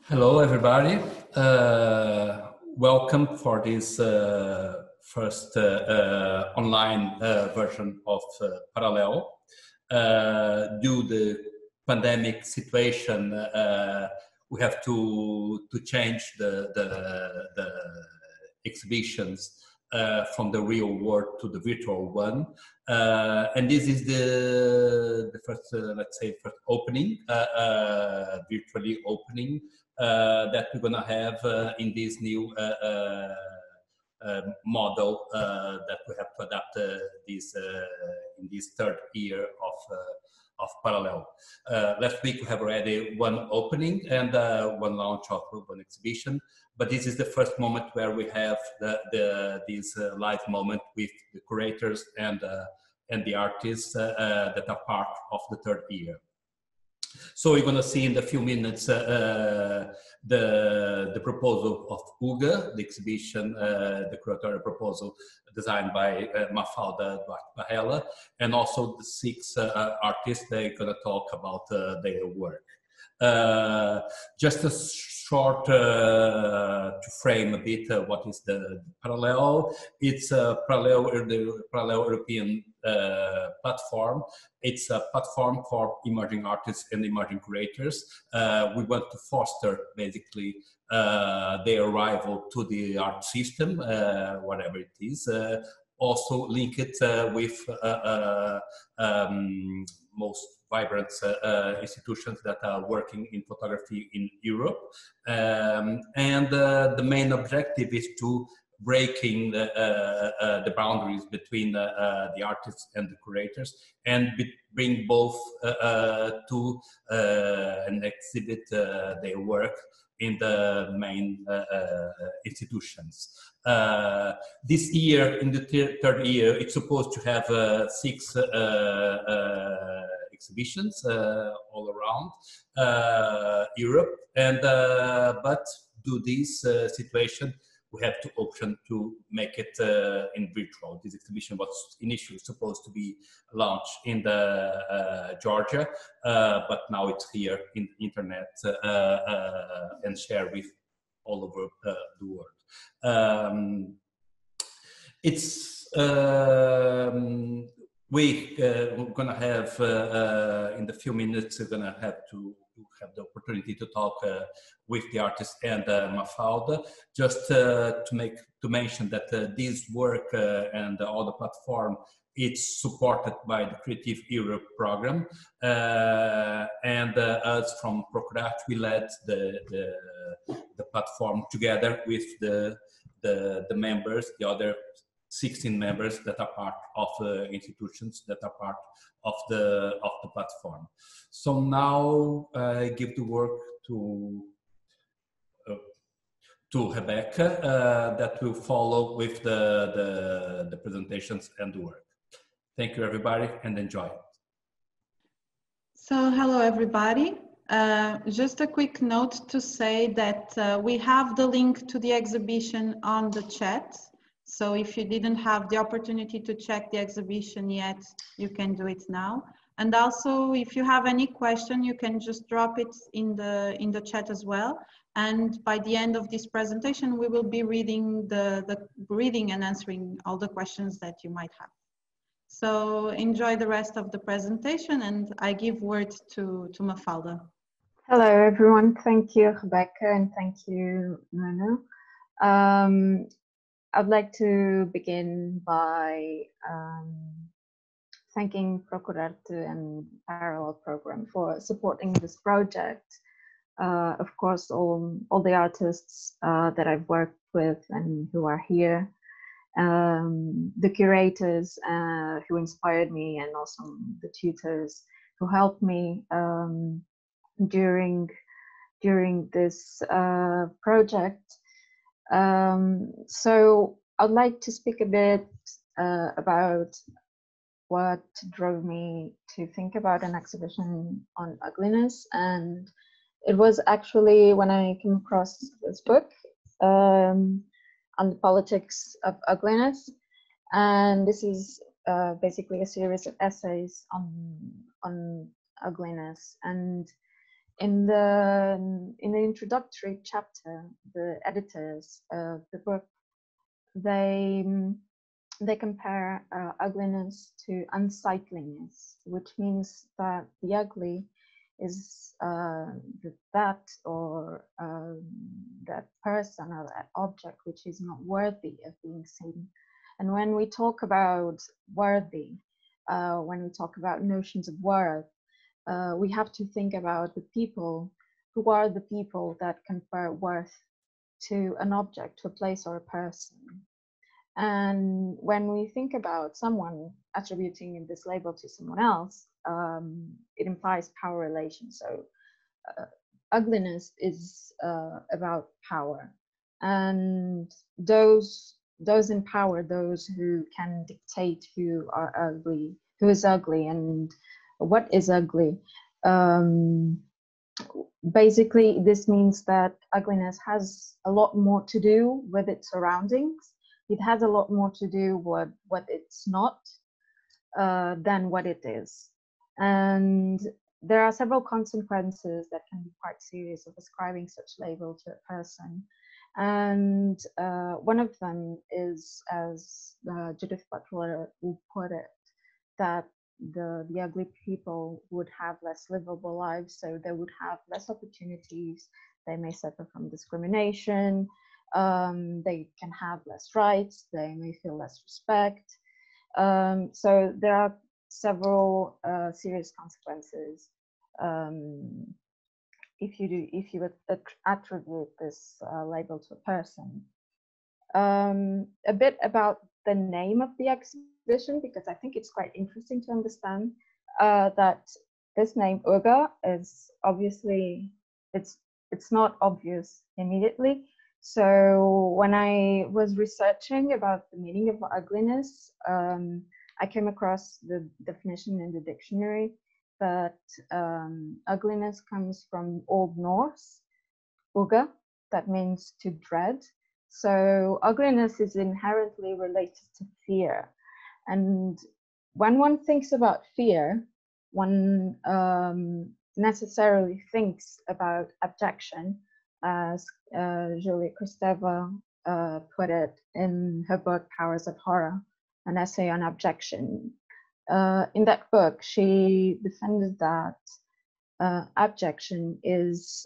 Hello, everybody. Welcome for this first online version of Parallel. Due to the pandemic situation, we have to change the exhibitions from the real world to the virtual one. And this is the first, let's say, first opening, virtually opening, that we're going to have in this new model that we have to adapt this in this third year of Parallel. Last week we have already one opening and one launch of one exhibition, but this is the first moment where we have this live moment with the curators and the artists that are part of the third year. So you're going to see in a few minutes the proposal of UGGA, the exhibition, the curatorial proposal designed by Mafalda, Duarte, Barrela, and also the six artists. They're going to talk about their work. Just a short to frame a bit what is the Parallel. It's a the Parallel European platform. It's a platform for emerging artists and emerging curators. We want to foster basically their arrival to the art system, whatever it is. Also link it with most vibrant institutions that are working in photography in Europe. And the main objective is to breaking the boundaries between the artists and the curators, and bring both to and exhibit their work in the main institutions. This year, in the third year, it's supposed to have 6 exhibitions all around Europe, and but due to this situation, we have to option to make it in virtual. This exhibition was initially supposed to be launched in the Georgia, but now it's here in internet and shared with all over the world. We're gonna have in the few minutes. We're gonna have to have the opportunity to talk with the artist and Mafalda. Just to mention that this work and all the platform, it's supported by the Creative Europe program, and us from Procur.arte, we led the platform together with the members, the other 16 members that are part of institutions that are part of the platform. So now I give the work to Rebecca that will follow with the presentations and the work. Thank you, everybody, and enjoy. So hello, everybody. Just a quick note to say that we have the link to the exhibition on the chat. So if you didn't have the opportunity to check the exhibition yet, you can do it now. And also, if you have any question, you can just drop it in the chat as well. And by the end of this presentation, we will be reading reading and answering all the questions that you might have. So enjoy the rest of the presentation, and I give word to Mafalda. Hello, everyone. Thank you, Rebecca, and thank you, Nuno. I'd like to begin by thanking Procur.arte and Parallel Program for supporting this project. Of course, all the artists that I've worked with and who are here, the curators who inspired me, and also the tutors who helped me during this project. So I'd like to speak a bit about what drove me to think about an exhibition on ugliness. And it was actually when I came across this book on the politics of ugliness. And this is basically a series of essays on ugliness. And in the introductory chapter, the editors of the book, they compare ugliness to unsightliness, which means that the ugly is that person or that object which is not worthy of being seen. And when we talk about worthy, when we talk about notions of worth, we have to think about the people who are the people that confer worth to an object, to a place or a person. And when we think about someone attributing this label to someone else, it implies power relations. So ugliness is about power, and those in power, those who can dictate who is ugly and what is ugly. Basically, this means that ugliness has a lot more to do with its surroundings. It has a lot more to do with what it's not than what it is. And there are several consequences that can be quite serious of ascribing such label to a person. And one of them is, as Judith Butler would put it, that the ugly people would have less livable lives, so they would have less opportunities, they may suffer from discrimination, they can have less rights, they may feel less respect. So there are several serious consequences if you attribute this label to a person. A bit about the name of the exhibition, because I think it's quite interesting to understand that this name UGGA is obviously, it's not obvious immediately. So when I was researching about the meaning of ugliness, I came across the definition in the dictionary that ugliness comes from Old Norse, UGGA, that means to dread. So ugliness is inherently related to fear. And when one thinks about fear, one necessarily thinks about abjection, as Julia Kristeva put it in her book, Powers of Horror, an essay on abjection. In that book, she defended that abjection is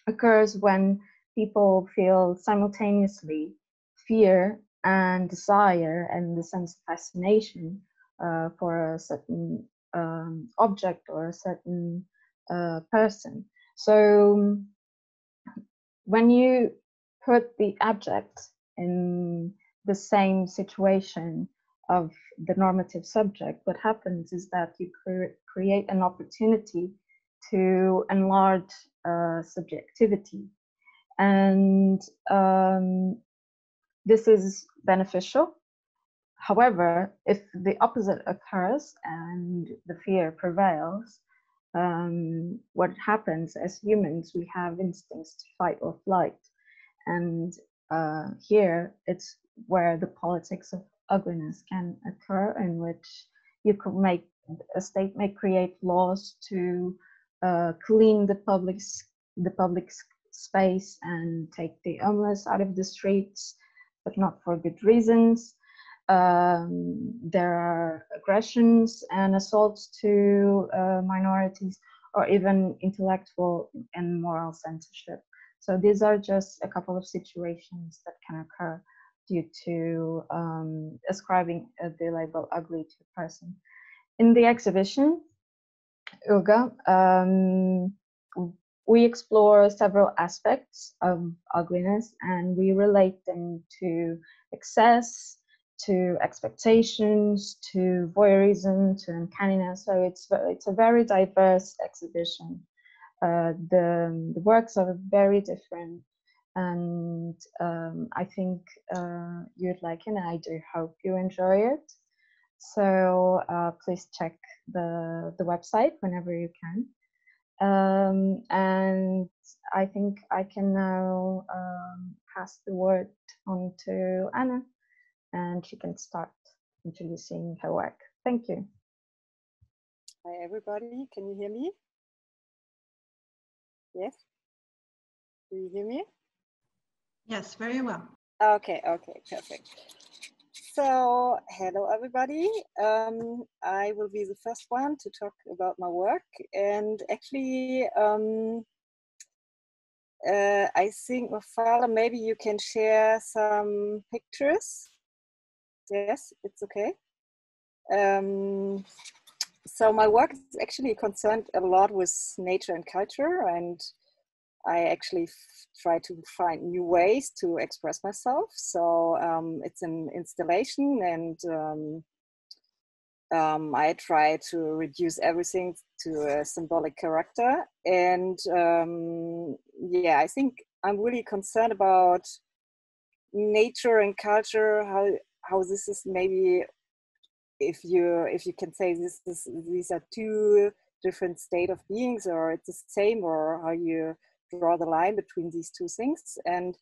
occurs when people feel simultaneously fear and desire and the sense of fascination for a certain object or a certain person. So when you put the object in the same situation of the normative subject, what happens is that you create an opportunity to enlarge subjectivity. And this is beneficial. However, if the opposite occurs and the fear prevails, what happens as humans, we have instincts to fight or flight. And here it's where the politics of ugliness can occur, in which you could a state may create laws to clean the public space and take the homeless out of the streets, but not for good reasons. There are aggressions and assaults to minorities, or even intellectual and moral censorship. So these are just a couple of situations that can occur due to ascribing the label ugly to a person. In the exhibition, UGGA, we explore several aspects of ugliness, and we relate them to excess, to expectations, to voyeurism, to uncanniness. So it's a very diverse exhibition. The works are very different, and I think you'd like it, and I do hope you enjoy it. So please check the website whenever you can. And I think I can now pass the word on to Anna, and she can start introducing her work. Thank you. Hi everybody, can you hear me? Yes? Do you hear me? Yes, very well. Okay, okay, perfect. So, hello everybody. I will be the first one to talk about my work. And actually, I think, Mafalda, maybe you can share some pictures. Yes, it's okay. So my work is actually concerned a lot with nature and culture, and I actually try to find new ways to express myself. So it's an installation, and I try to reduce everything to a symbolic character. And yeah, I think I'm really concerned about nature and culture, how this is maybe, if you can say these are two different state of beings, or it's the same, or how you draw the line between these two things. And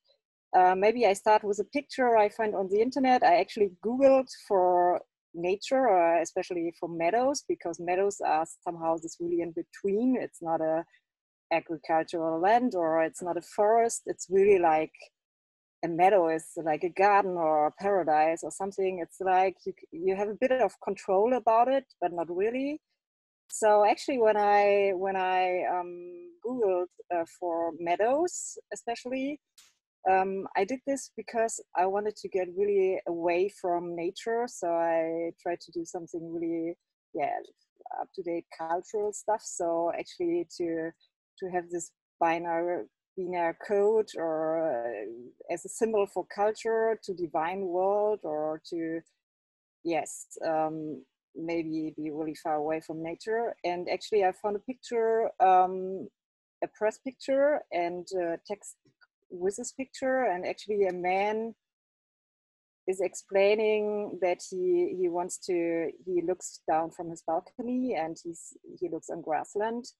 maybe I start with a picture I find on the internet. I actually Googled for nature, especially for meadows, because meadows are somehow this really in between. It's not a agricultural land, or it's not a forest. It's really like a meadow is like a garden or a paradise or something. It's like you have a bit of control about it, but not really. So actually, when I Googled for meadows, especially, I did this because I wanted to get really away from nature. So I tried to do something really, yeah, up to date cultural stuff. So actually, to have this binary code, or as a symbol for culture, to divine world, or to, yes, maybe be really far away from nature. And actually I found a picture, a press picture, and text with this picture, and actually a man is explaining that he looks down from his balcony, and he looks on grassland,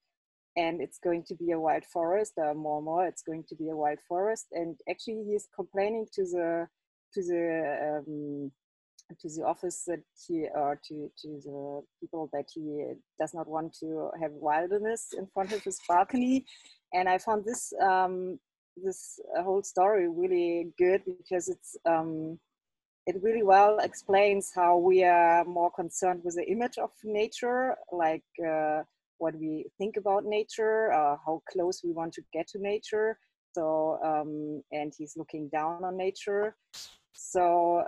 and it's going to be a wild forest, more, it's going to be a wild forest. And actually he's complaining to the office that or to the people that he does not want to have wilderness in front of his balcony. And I found this this whole story really good, because it really well explains how we are more concerned with the image of nature, like what we think about nature, how close we want to get to nature. So, and he's looking down on nature. So,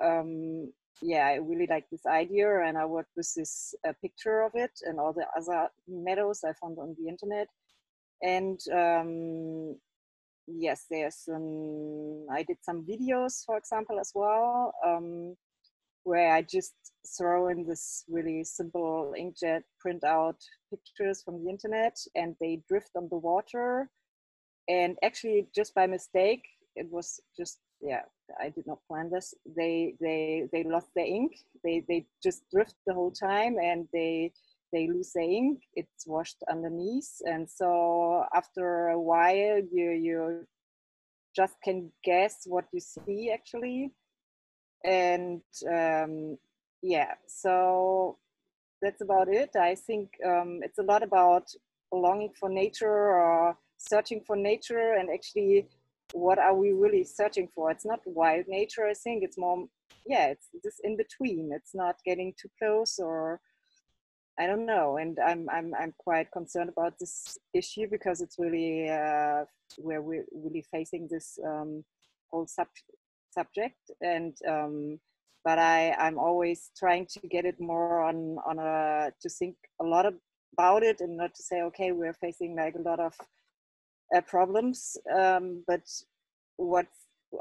yeah, I really like this idea, and I worked with this picture of it and all the other meadows I found on the internet. And yes, I did some videos, for example, as well, where I just throw in this really simple inkjet print out pictures from the internet, and they drift on the water. And actually, just by mistake, it was just, yeah, I did not plan this. They lost their ink. They just drift the whole time, and they lose their ink. It's washed underneath, and so after a while, you just can guess what you see actually. And yeah, so that's about it. I think it's a lot about longing for nature, or searching for nature, and actually what are we really searching for? It's not wild nature. I think it's more, yeah, it's this in between. It's not getting too close, or I don't know. And I'm quite concerned about this issue, because it's really where we're really facing this whole subject. And but I'm always trying to get it more on to think a lot about it, and not to say, okay, we're facing like a lot of problems, but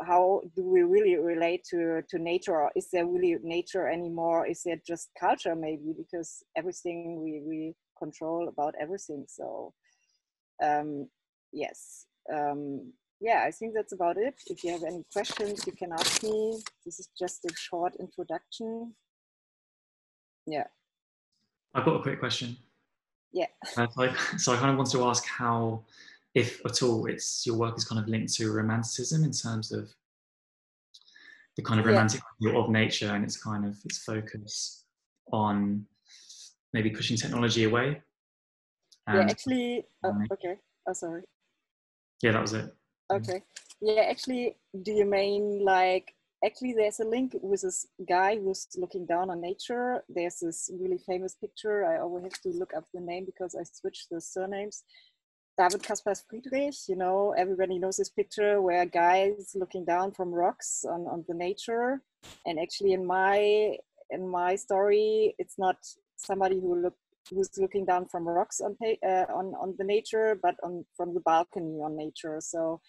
how do we really relate to nature? Or is there really nature anymore? Is there just culture maybe, because everything we control about everything? So yes, yeah, I think that's about it. If you have any questions, you can ask me. This is just a short introduction. Yeah. I've got a quick question. Yeah. So I kind of want to ask how, if at all, your work is kind of linked to romanticism, in terms of the kind of romantic view of nature, and its focus on maybe pushing technology away. Yeah, actually, okay. Oh, sorry. Yeah, that was it. Okay. Yeah, actually, do you mean like, actually there's a link with this guy who's looking down on nature. There's this really famous picture. I always have to look up the name because I switched the surnames. David Caspar Friedrich, you know, everybody knows this picture where a guy is looking down from rocks on the nature. And actually in my story, it's not somebody who's looking down from rocks on the nature, but from the balcony on nature. So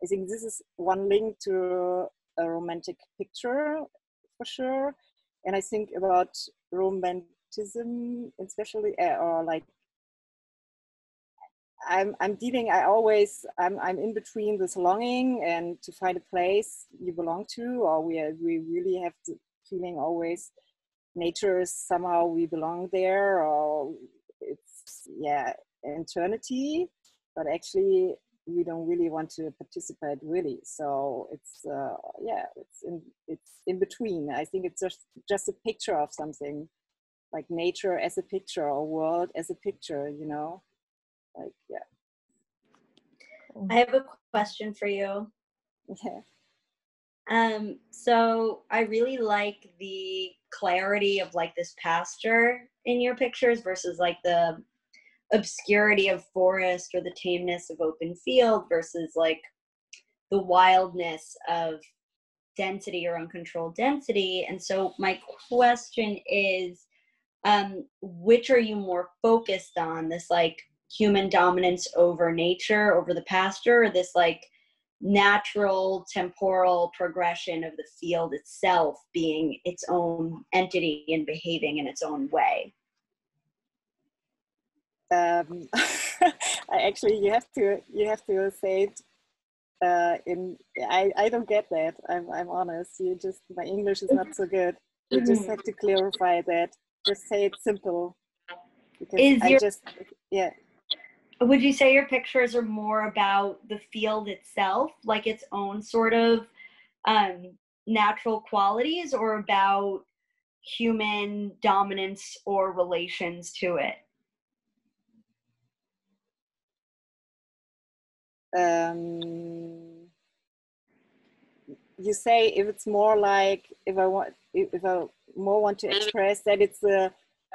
I think this is one link to a romantic picture for sure. And I think about romanticism, especially, or like, I'm in between this longing and to find a place you belong to, or we really have the feeling always nature is somehow we belong there, or it's, yeah, eternity, but actually we don't really want to participate really. So it's it's in between. I think it's just a picture of something, like nature as a picture or world as a picture, you know. Like, yeah. I have a question for you. Yeah. So I really like the clarity of like this pasture in your pictures versus like the obscurity of forest or the tameness of open field versus like the wildness of density or uncontrolled density. And so my question is, which are you more focused on, this like human dominance over nature, over the pasture, or this like natural temporal progression of the field itself being its own entity and behaving in its own way? I actually, you have to say it I don't get that. I'm honest. My English is not so good. You just have to clarify that. Just say it simple. Because yeah. Would you say your pictures are more about the field itself, like its own sort of natural qualities, or about human dominance or relations to it? You say if it's more like, if I more want to express that it's that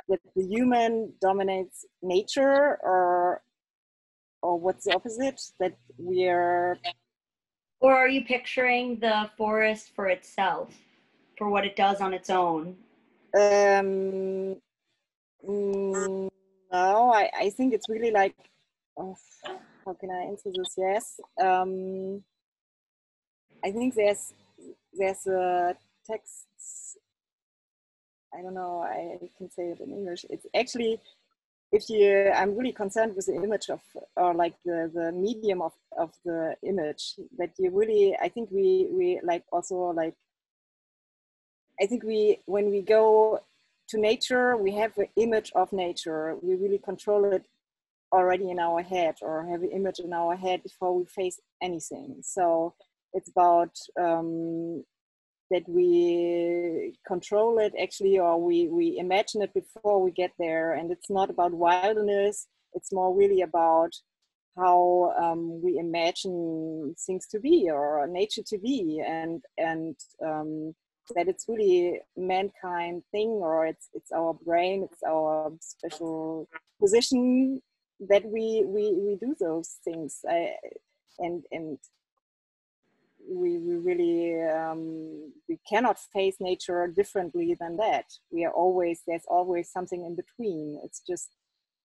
the human dominates nature, or what's the opposite, that we're, or are you picturing the forest for itself, for what it does on its own? No, I think it's really like, oh, how can I answer this? Yes, I think there's a text, I don't know, I can say it in English. It's actually, I'm really concerned with the image of, or like the medium of the image, that you really, I think we like also like, I think when we go to nature, we have an image of nature. We really control it already in our head, or have an image in our head before we face anything. So it's about that we control it actually, or we imagine it before we get there. And it's not about wildness. It's more really about how we imagine things to be, or nature to be, and that it's really mankind thing, or it's our brain, it's our special position that we do those things. And we really we cannot face nature differently than that. There's always something in between. It's just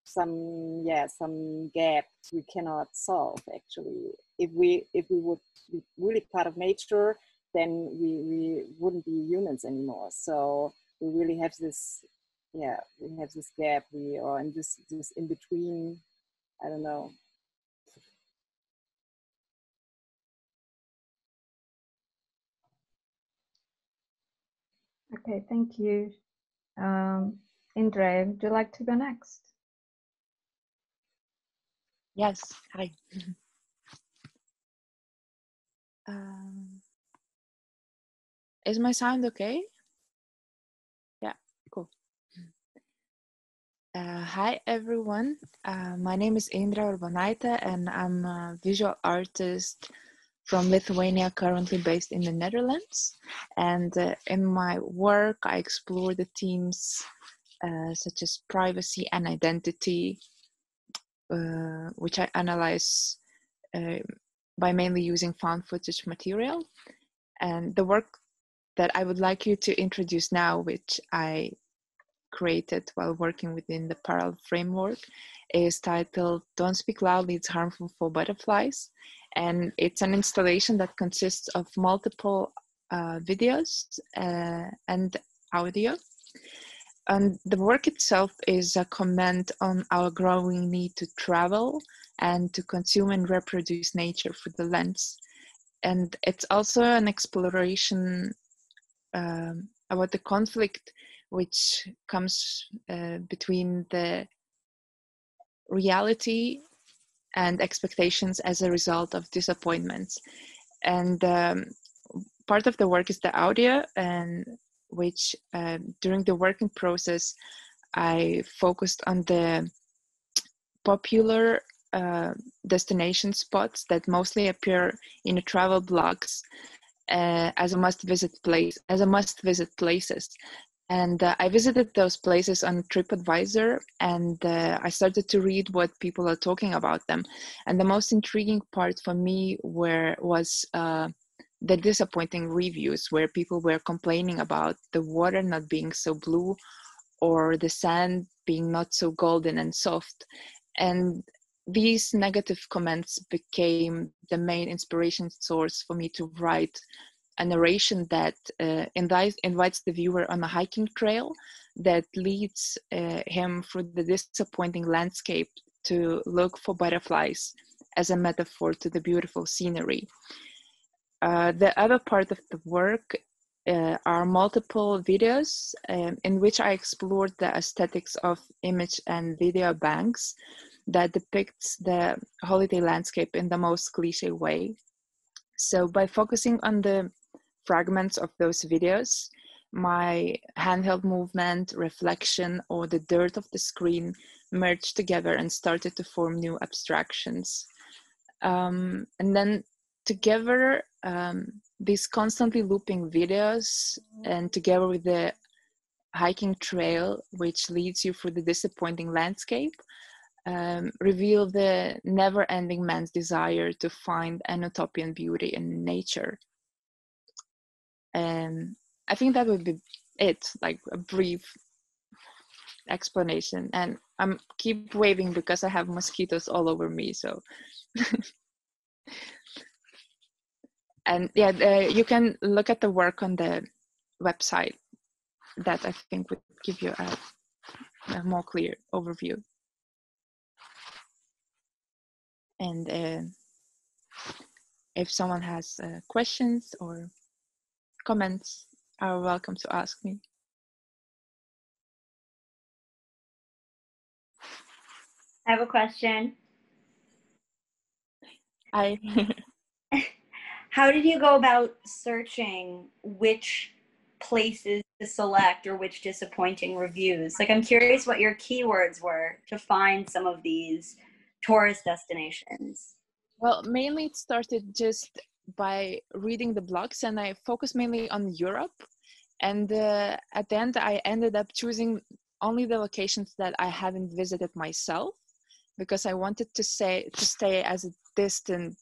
some gap we cannot solve actually. If we would be really part of nature, then we wouldn't be humans anymore. So we really have this, we have this gap. We are in this in between. I don't know. Okay, thank you. Indré, would you like to go next? Yes, hi. Is my sound okay? Yeah, cool. Hi everyone, my name is Indré Urbonaité and I'm a visual artist from Lithuania, currently based in the Netherlands. And in my work, I explore the themes such as privacy and identity, which I analyze by mainly using found footage material. And the work that I would like you to introduce now, which I created while working within the parallel framework, is titled Don't Speak Loudly, It's Harmful for Butterflies. And it's an installation that consists of multiple videos and audio. And the work itself is a comment on our growing need to travel and to consume and reproduce nature through the lens. And it's also an exploration about the conflict which comes between the reality and expectations as a result of disappointments. And part of the work is the audio, and which during the working process, I focused on the popular destination spots that mostly appear in the travel blogs as a must-visit places. And I visited those places on TripAdvisor, and I started to read what people are talking about them. And the most intriguing part for me was the disappointing reviews, where people were complaining about the water not being so blue or the sand being not so golden and soft. And these negative comments became the main inspiration source for me to write a narration that invites the viewer on a hiking trail that leads him through the disappointing landscape to look for butterflies as a metaphor to the beautiful scenery. The other part of the work are multiple videos in which I explored the aesthetics of image and video banks that depicts the holiday landscape in the most cliche way. So by focusing on the fragments of those videos, my handheld movement, reflection, or the dirt of the screen merged together and started to form new abstractions. And then together, these constantly looping videos, and together with the hiking trail, which leads you through the disappointing landscape, reveal the never-ending man's desire to find an utopian beauty in nature. And I think that would be it, like a brief explanation. And I'm keep waving because I have mosquitoes all over me, so. And yeah, you can look at the work on the website. That I think would give you a more clear overview. And if someone has questions or comments, are welcome to ask me. I have a question. How did you go about searching which places to select or which disappointing reviews? Like, I'm curious what your keywords were to find some of these tourist destinations. Well, mainly it started just by reading the blogs, and I focused mainly on Europe. And at the end, I ended up choosing only the locations that I haven't visited myself, because I wanted to stay as a distant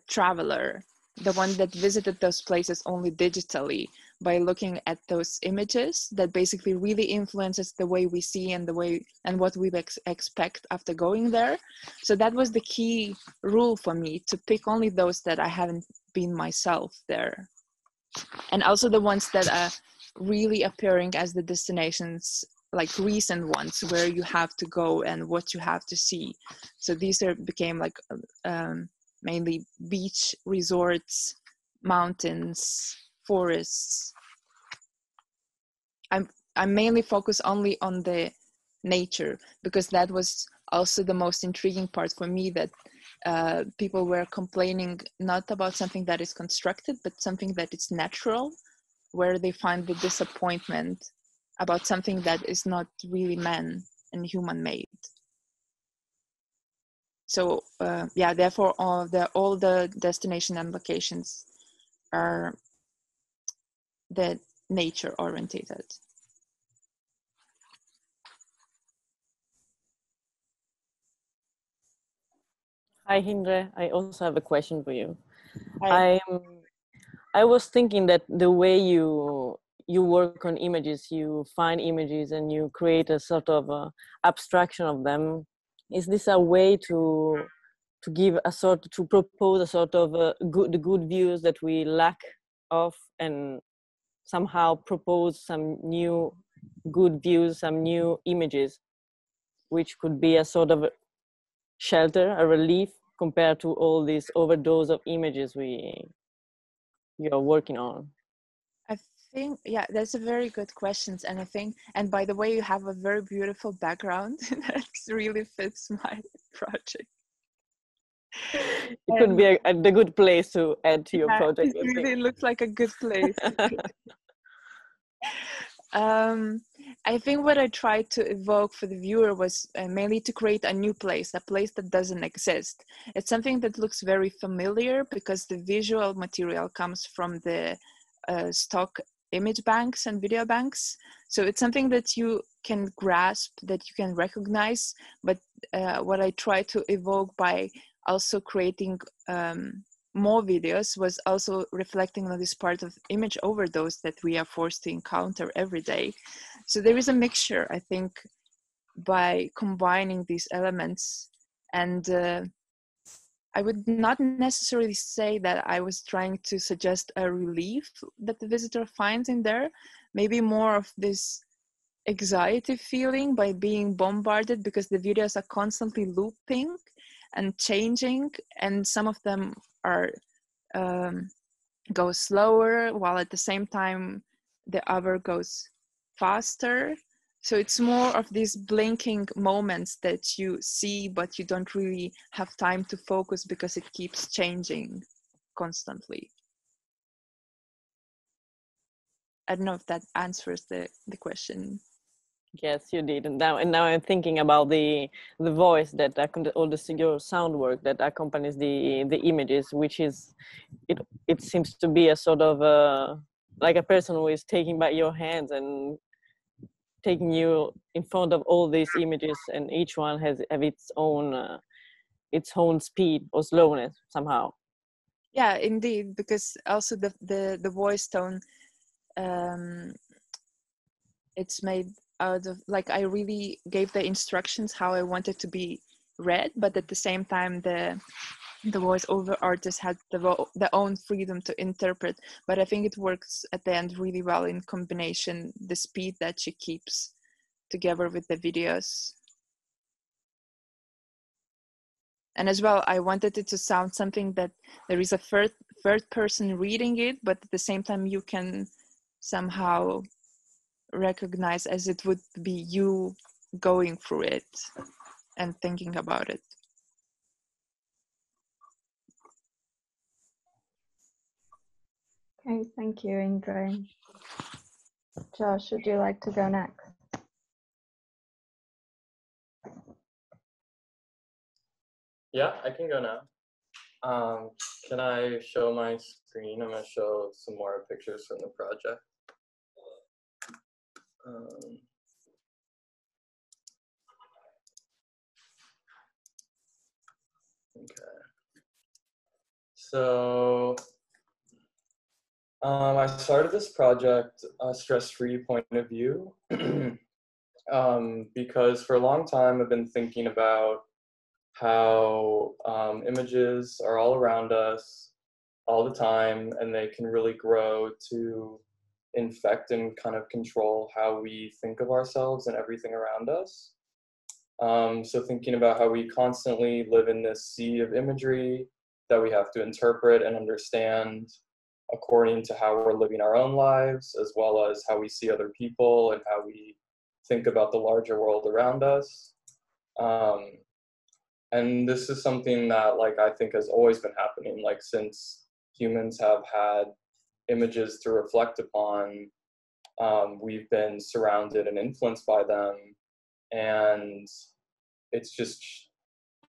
traveler, the one that visited those places only digitally, by looking at those images that basically really influences the way we see and the way and what we expect after going there. So that was the key rule for me, to pick only those that I haven't been myself there, and also the ones that are really appearing as the destinations, like recent ones where you have to go and what you have to see. So these became like mainly beach resorts, mountains, forests. I mainly focus only on the nature, because that was also the most intriguing part for me, that people were complaining not about something that is constructed, but something that is natural, where they find the disappointment about something that is not really man and human-made. So yeah, therefore all the destination and locations are the nature orientated. Hi, Indré. I also have a question for you. Hi. I was thinking that the way you work on images, you find images and you create a sort of abstraction of them. Is this a way to propose a sort of the good views that we lack of, and somehow propose some new good views, some new images, which could be a sort of shelter, a relief compared to all this overdose of images you're working on? I think, yeah, that's a very good question. And I think, and by the way, you have a very beautiful background that really fits my project. It could be the good place to add to your project. It really looks like a good place. I think what I tried to evoke for the viewer was mainly to create a new place, a place that doesn't exist. It's something that looks very familiar because the visual material comes from the stock image banks and video banks. So it's something that you can grasp, that you can recognize, but what I tried to evoke by also creating more videos was also reflecting on this part of image overdose that we are forced to encounter every day. So there is a mixture, I think, by combining these elements. And I would not necessarily say that I was trying to suggest a relief that the visitor finds in there, maybe more of this anxiety feeling by being bombarded, because the videos are constantly looping and changing, and some of them are go slower, while at the same time the other goes faster. So it's more of these blinking moments that you see, but you don't really have time to focus because it keeps changing constantly. I don't know if that answers the question. Yes, you did. And now I'm thinking about the voice that all your sound work that accompanies the images, which is it seems to be a sort of like a person who is taking by your hands and taking you in front of all these images, and each one has its own speed or slowness somehow. Yeah, indeed, because also the voice tone, it's made out of, like, I really gave the instructions how I wanted to be read, but at the same time the voiceover artist had their own freedom to interpret. But I think it works at the end really well in combination, the speed that she keeps together with the videos. And as well, I wanted it to sound something that there is a third person reading it, but at the same time you can somehow recognize as it would be you going through it and thinking about it. Okay, thank you, Indré. Josh, would you like to go next? Yeah, I can go now. Can I show my screen? I'm going to show some more pictures from the project. Okay. So I started this project stress-free point of view because for a long time I've been thinking about how images are all around us all the time, and they can really grow to infect and kind of control how we think of ourselves and everything around us. So thinking about how we constantly live in this sea of imagery that we have to interpret and understand according to how we're living our own lives, as well as how we see other people and how we think about the larger world around us. And this is something that, like, I think has always been happening, like, since humans have had images to reflect upon, we've been surrounded and influenced by them. and it's just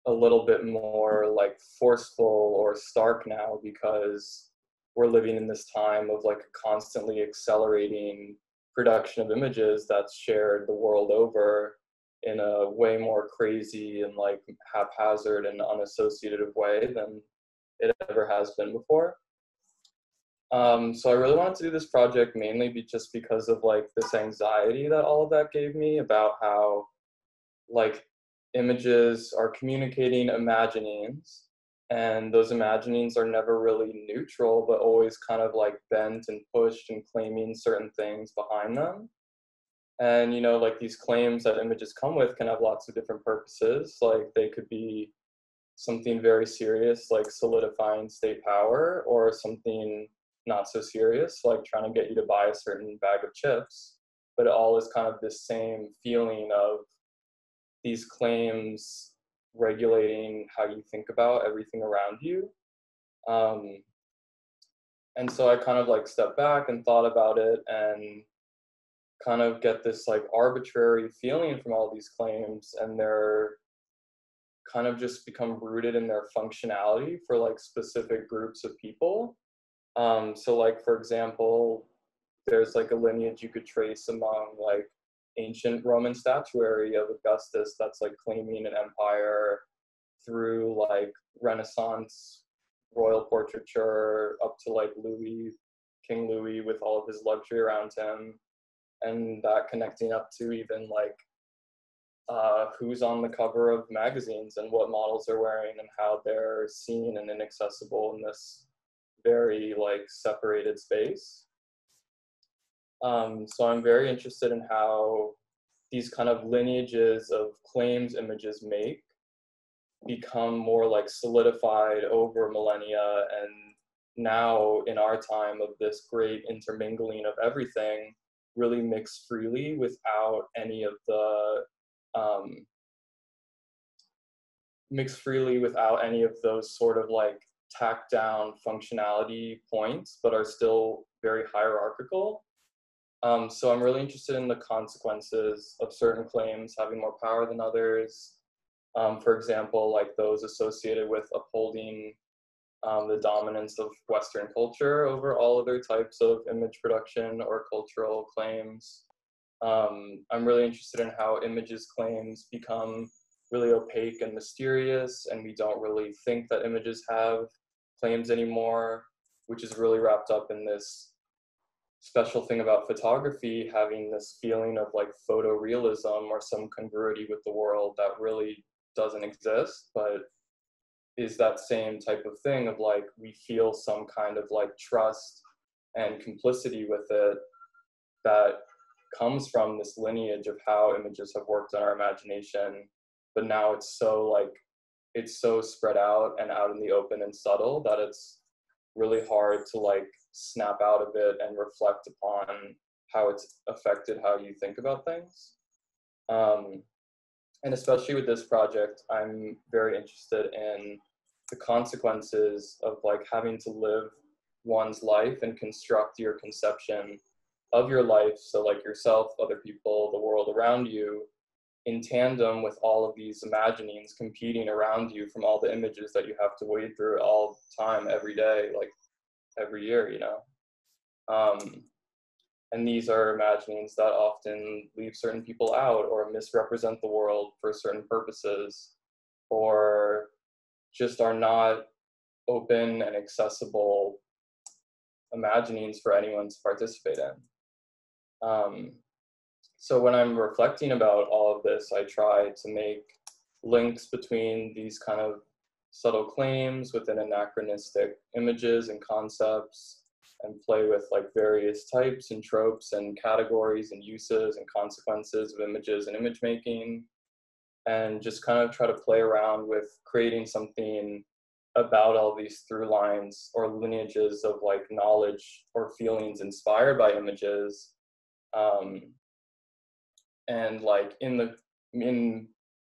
a little bit more like forceful or stark now, because we're living in this time of like a constantly accelerating production of images that's shared the world over in a way more crazy and like haphazard and unassociative way than it ever has been before. So I really wanted to do this project mainly just because of like this anxiety that all of that gave me about how like images are communicating imaginings, and those imaginings are never really neutral, but always kind of like bent and pushed and claiming certain things behind them. And, you know, like these claims that images come with can have lots of different purposes. Like they could be something very serious, like solidifying state power, or something not so serious, like trying to get you to buy a certain bag of chips. But it all is kind of this same feeling of these claims regulating how you think about everything around you. And so I kind of like stepped back and thought about it, and kind of get this like arbitrary feeling from all these claims, and they're kind of just become rooted in their functionality for like specific groups of people. So like, for example, there's like a lineage you could trace among like ancient Roman statuary of Augustus that's like claiming an empire, through like Renaissance royal portraiture up to like Louis, King Louis with all of his luxury around him, and that connecting up to even like who's on the cover of magazines and what models they're wearing and how they're seen and inaccessible in this very like separated space. So I'm very interested in how these kind of lineages of claims images make become more like solidified over millennia, and now in our time of this great intermingling of everything, really mix freely without any of the those sort of like tacked down functionality points, but are still very hierarchical. So I'm really interested in the consequences of certain claims having more power than others. For example, like those associated with upholding the dominance of Western culture over all other types of image production or cultural claims. I'm really interested in how images claims become really opaque and mysterious, and we don't really think that images have claims anymore, which is really wrapped up in this special thing about photography having this feeling of like photorealism or some congruity with the world that really doesn't exist, but is that same type of thing of like we feel some kind of like trust and complicity with it that comes from this lineage of how images have worked on our imagination. But now it's so spread out and out in the open and subtle that it's really hard to like snap out of it and reflect upon how it's affected how you think about things. And especially with this project, I'm very interested in the consequences of like having to live one's life and construct your conception of your life, so like yourself, other people, the world around you, in tandem with all of these imaginings competing around you from all the images that you have to wade through all the time, every day, like every year, you know. And these are imaginings that often leave certain people out or misrepresent the world for certain purposes, or just are not open and accessible imaginings for anyone to participate in. So when I'm reflecting about all of this, I try to make links between these kind of subtle claims within anachronistic images and concepts, and play with like various types and tropes and categories and uses and consequences of images and image making, and just kind of try to play around with creating something about all these through lines or lineages of like knowledge or feelings inspired by images. And like in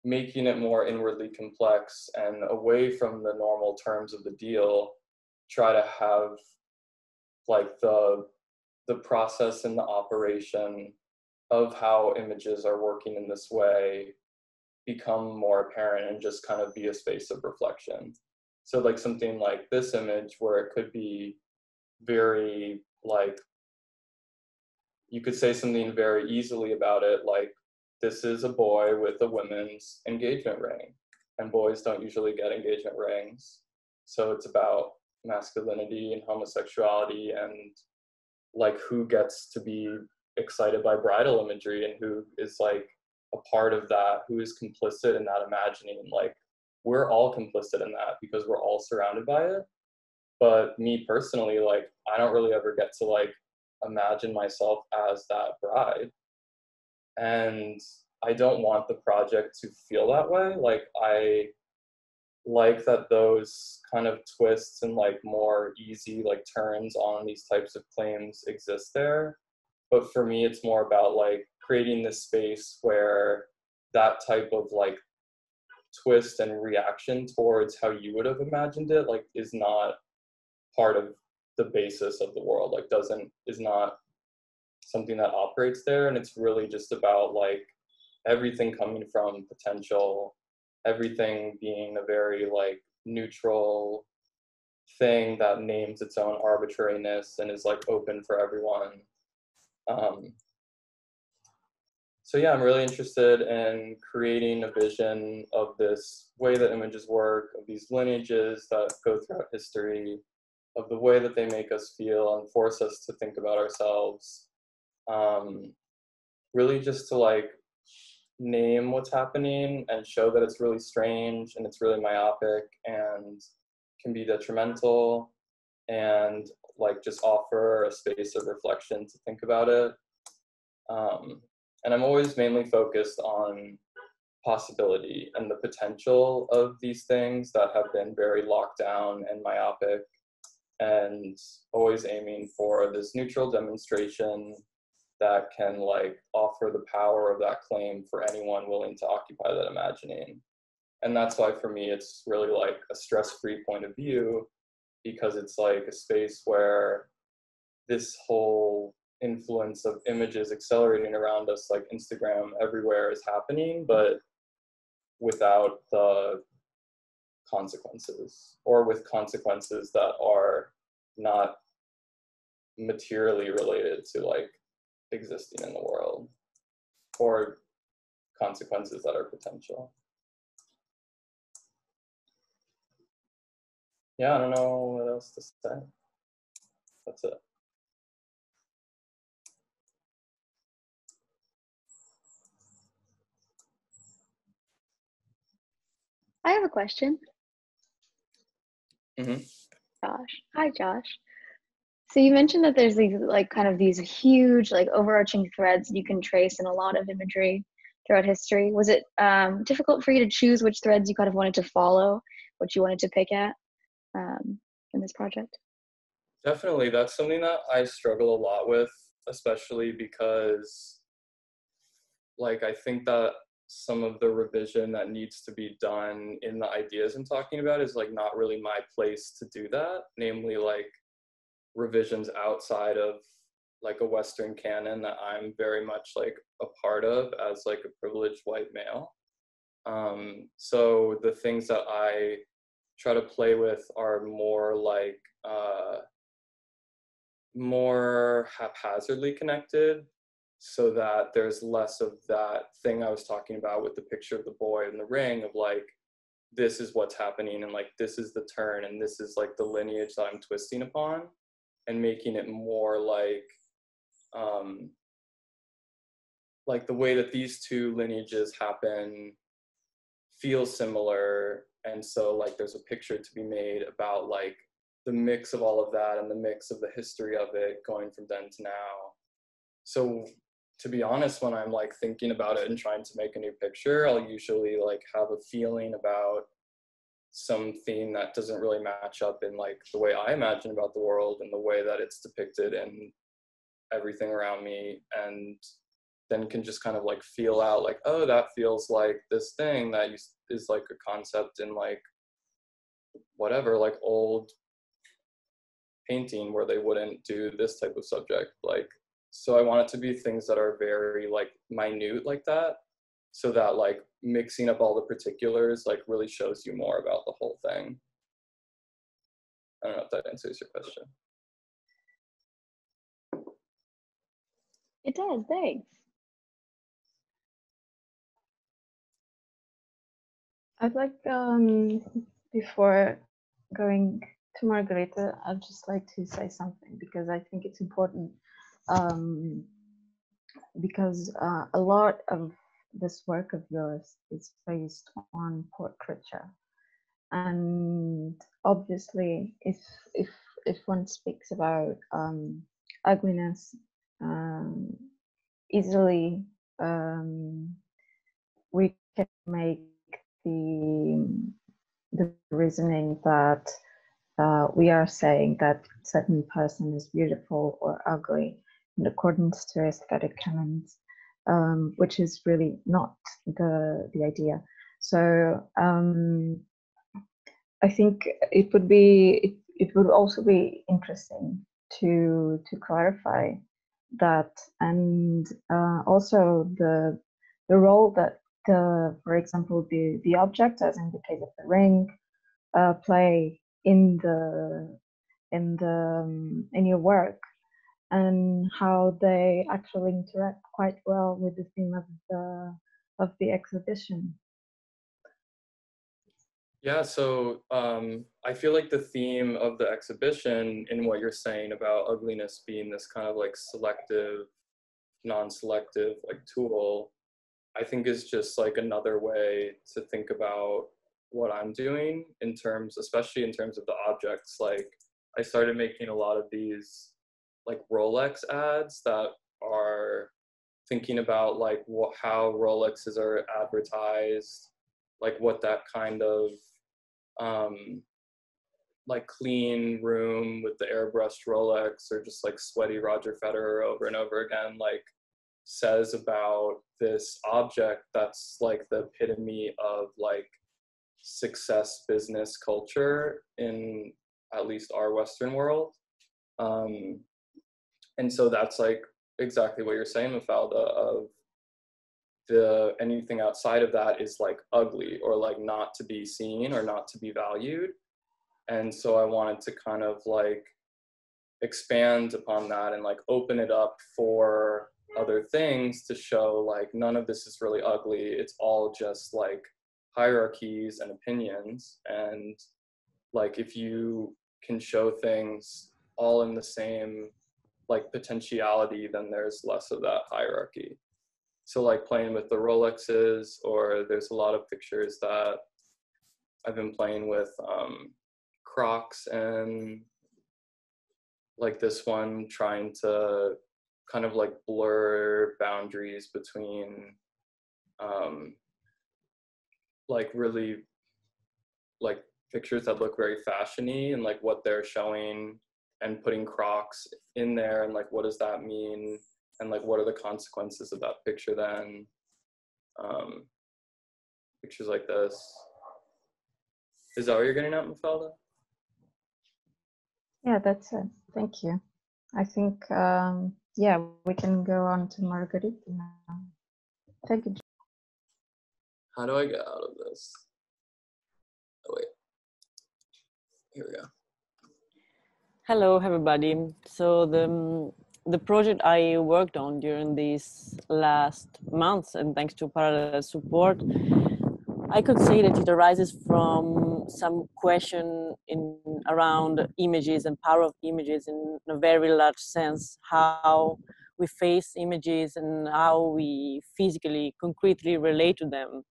making it more inwardly complex and away from the normal terms of the deal, try to have like the process and the operation of how images are working in this way become more apparent and just kind of be a space of reflection. So like something like this image where it could be very like, you could say something very easily about it, like this is a boy with a women's engagement ring, and boys don't usually get engagement rings. So it's about masculinity and homosexuality and like who gets to be excited by bridal imagery and who is like a part of that, who is complicit in that imagining. Like we're all complicit in that because we're all surrounded by it. But me personally, like I don't really ever get to like imagine myself as that bride. And I don't want the project to feel that way. Like I like that those kind of twists and like more easy like turns on these types of claims exist there. But for me, it's more about like creating this space where that type of like twist and reaction towards how you would have imagined it like is not part of the basis of the world, like is not something that operates there. And it's really just about like everything coming from potential, everything being a very like neutral thing that names its own arbitrariness and is like open for everyone. So yeah, I'm really interested in creating a vision of this way that images work, of these lineages that go throughout history, of the way that they make us feel and force us to think about ourselves. Really just to like name what's happening and show that it's really strange and it's really myopic and can be detrimental, and like just offer a space of reflection to think about it. And I'm always mainly focused on possibility and the potential of these things that have been very locked down and myopic, and always aiming for this neutral demonstration that can like offer the power of that claim for anyone willing to occupy that imagining. And that's why for me, it's really like a stress-free point of view, because it's like a space where this whole influence of images accelerating around us, like Instagram everywhere, is happening, but without the consequences, or with consequences that are not materially related to like existing in the world, or consequences that are potential. Yeah, I don't know what else to say. That's it. I have a question. Mm-hmm. Josh. Hi, Josh. So you mentioned that there's these like kind of these huge like overarching threads you can trace in a lot of imagery throughout history. Was it difficult for you to choose which threads you kind of wanted to follow, what you wanted to pick at in this project? Definitely, that's something that I struggle a lot with, especially because like I think that some of the revision that needs to be done in the ideas I'm talking about is like not really my place to do that, namely like revisions outside of like a Western canon that I'm very much like a part of as like a privileged white male. So the things that I try to play with are more like more haphazardly connected, so that there's less of that thing I was talking about with the picture of the boy in the ring of like, this is what's happening and like this is the turn and this is like the lineage that I'm twisting upon, and making it more like the way that these two lineages happen feels similar. And so like there's a picture to be made about like the mix of all of that and the mix of the history of it going from then to now. So to be honest, when I'm like thinking about it and trying to make a new picture, I'll usually like have a feeling about something that doesn't really match up in like the way I imagine about the world and the way that it's depicted in everything around me, and then can just kind of like feel out like, oh, that feels like this thing that is like a concept in like whatever, like old painting where they wouldn't do this type of subject. Like, So I want it to be things that are very like minute like that, so that like mixing up all the particulars like really shows you more about the whole thing. I don't know if that answers your question. It does, thanks. I'd like, before going to Margherita, I'd just like to say something because I think it's important. Because a lot of this work of yours is based on portraiture, and obviously, if one speaks about ugliness, easily we can make the reasoning that we are saying that certain person is beautiful or ugly in accordance to aesthetic canons, which is really not the idea. So I think it would also be interesting to clarify that, and also the role that for example the object, as in the case of the ring, play in your work, and how they actually interact quite well with the theme of the exhibition. Yeah, so I feel like the theme of the exhibition, in what you're saying about ugliness being this kind of like selective, non-selective like tool, I think is just like another way to think about what I'm doing in terms, especially in terms of the objects. Like I started making a lot of these like Rolex ads that are thinking about like how Rolexes are advertised, like what that kind of like clean room with the airbrushed Rolex, or just like sweaty Roger Federer over and over again, like says about this object that's like the epitome of like success business culture in at least our Western world. And so that's like exactly what you're saying, Mafalda, of anything outside of that is like ugly or like not to be seen or not to be valued. And so I wanted to kind of like expand upon that and like open it up for other things to show like none of this is really ugly. It's all just like hierarchies and opinions. And like if you can show things all in the same like potentiality, then there's less of that hierarchy. So like playing with the Rolexes, or there's a lot of pictures that I've been playing with Crocs, and like this one trying to kind of like blur boundaries between like really like pictures that look very fashiony and like what they're showing, and putting Crocs in there, and like what does that mean, and like what are the consequences of that picture then. Pictures like this. Is that what you're getting at, Mafalda? Yeah, that's it. Thank you. I think, yeah, we can go on to Margherita now. Thank you. How do I get out of this? Oh, wait. Here we go. Hello, everybody. So the project I worked on during these last months, and thanks to parallel support, I could say that it arises from some question around images and power of images in a very large sense, how we face images and how we physically, concretely relate to them,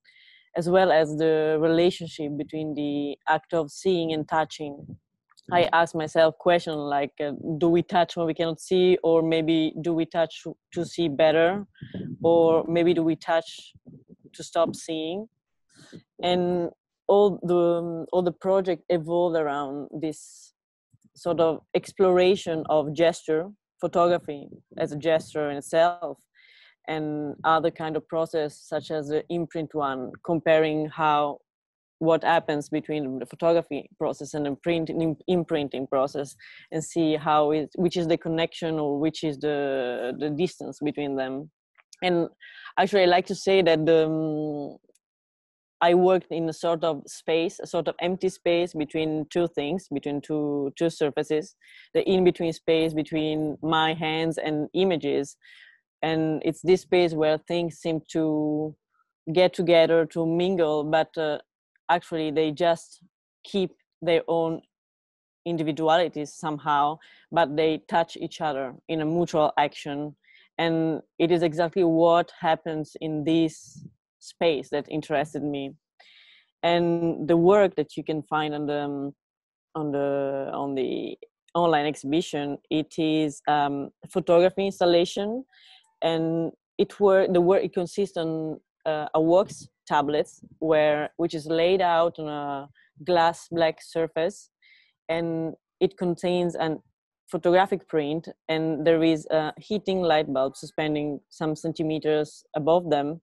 as well as the relationship between the act of seeing and touching. I ask myself questions like, do we touch when we cannot see, or maybe do we touch to see better, or maybe do we touch to stop seeing? And all the project evolved around this sort of exploration of gesture, photography as a gesture in itself, and other kind of process such as the imprint one, comparing how what happens between the photography process and the imprinting process, and see how which is the connection or which is the distance between them. And actually, I like to say that I worked in a sort of space, a sort of empty space between two things, between two surfaces, the in-between space between my hands and images. And it's this space where things seem to get together, to mingle, but actually they just keep their own individualities somehow, but they touch each other in a mutual action. And it is exactly what happens in this space that interested me. And the work that you can find on the online exhibition, it is photography installation, and the work it consists on a wax tablets which is laid out on a glass black surface, and it contains an photographic print, and there is a heating light bulb suspending some centimeters above them.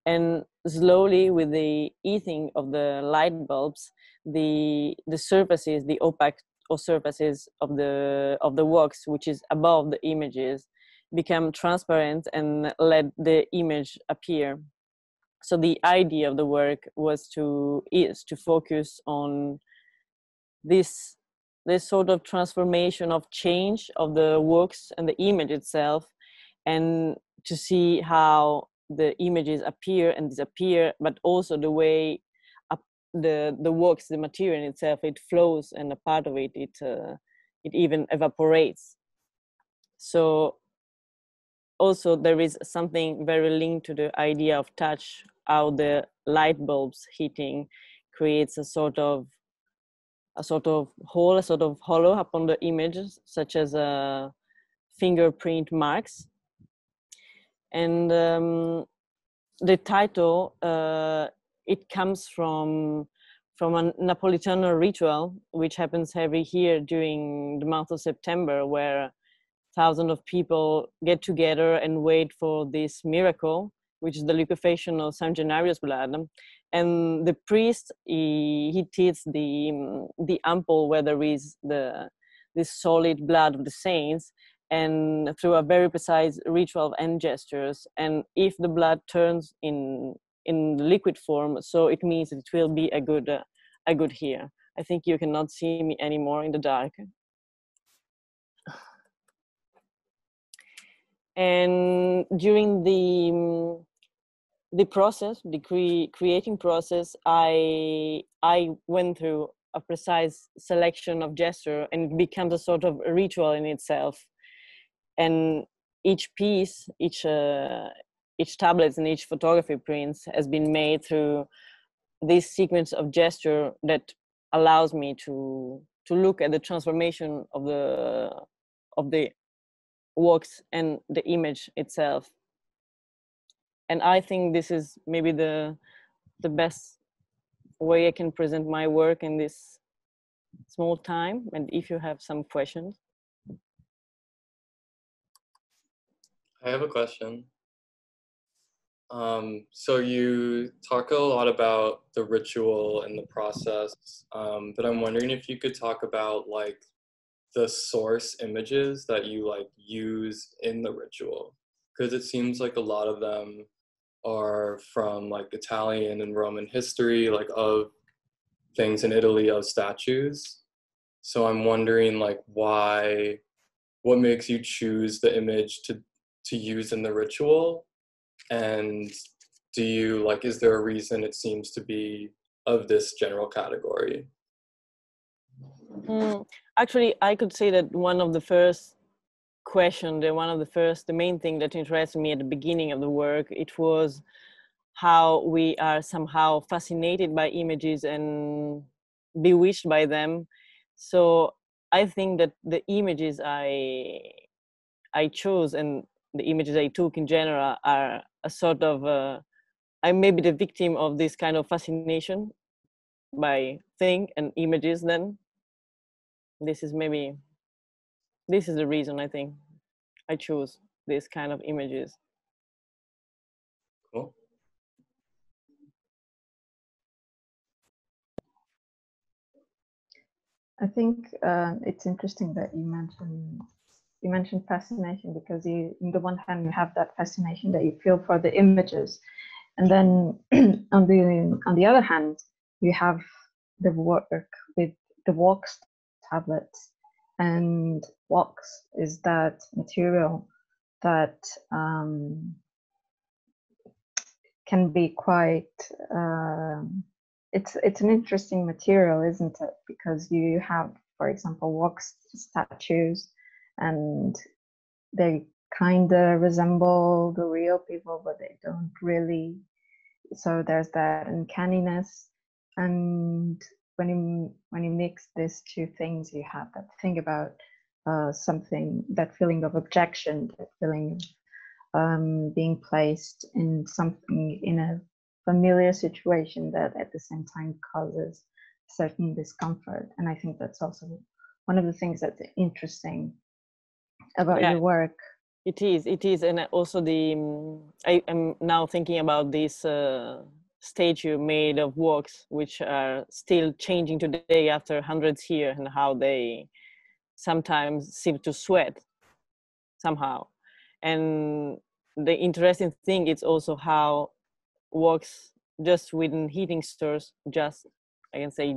And slowly, with the heating of the light bulbs, the surfaces, the opaque surfaces of the wax, which is above the images, become transparent and let the image appear. So the idea of the work is to focus on this sort of transformation of change of the works and the image itself, and to see how the images appear and disappear, but also the way the works, the material itself, it flows, and a part of it even evaporates. So also there is something very linked to the idea of touch, how the light bulbs heating creates a sort of hole, a sort of hollow upon the images, such as fingerprint marks. And the title, it comes from a Napolitano ritual, which happens every year during the month of September, where thousands of people get together and wait for this miracle, which is the liquefaction of San Gennaro's blood. And the priest, he tilts the ample where there is this solid blood of the saints, and through a very precise ritual of hand gestures. And if the blood turns in liquid form, so it means that it will be a good year. I think you cannot see me anymore in the dark. And during the process, the creating process, I went through a precise selection of gesture, and it becomes a sort of ritual in itself. And each piece, each tablet and each photography prints has been made through this sequence of gesture that allows me to look at the transformation of the works and the image itself. And I think this is maybe the best way I can present my work in this small time. And if you have some questions. I have a question. So you talk a lot about the ritual and the process, but I'm wondering if you could talk about like the source images that you like use in the ritual, because it seems like a lot of them are from like Italian and Roman history, like of things in Italy, of statues. So I'm wondering like what makes you choose the image to use in the ritual? And is there a reason it seems to be of this general category? Actually, I could say that one of the first questions, the main thing that interested me at the beginning of the work, it was how we are somehow fascinated by images and bewitched by them. So I think that the images I chose and the images I took in general are a sort of, I'm maybe the victim of this kind of fascination by things and images then. This is the reason I think I chose this kind of images. Cool. I think it's interesting that you mentioned fascination, because on the one hand you have that fascination that you feel for the images, and then on the other hand you have the work with the wax tablets, and wax is that material that can be quite it's an interesting material, isn't it? Because you have, for example, wax statues, and they kind of resemble the real people, but they don't really. So there's that uncanniness, and when you mix these two things, you have that thing about something, that feeling of objection, that feeling of being placed in something, in a familiar situation that at the same time causes certain discomfort. And I think that's also one of the things that's interesting about your work. It is, and also I am now thinking about this statue made of wax, which are still changing today after hundreds years, and how they sometimes seem to sweat somehow. And the interesting thing is also how wax, just within heating stores, I can say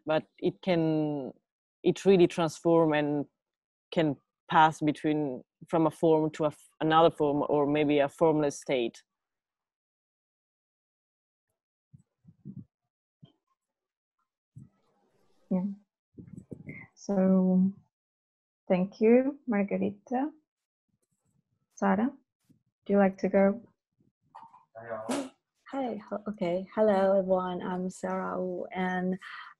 but it really transform and can pass from a form to another form, or maybe a formless state. Yeah. So thank you, Margherita. Sara, do you like to go? Hi, okay. Hello, everyone. I'm Sara, and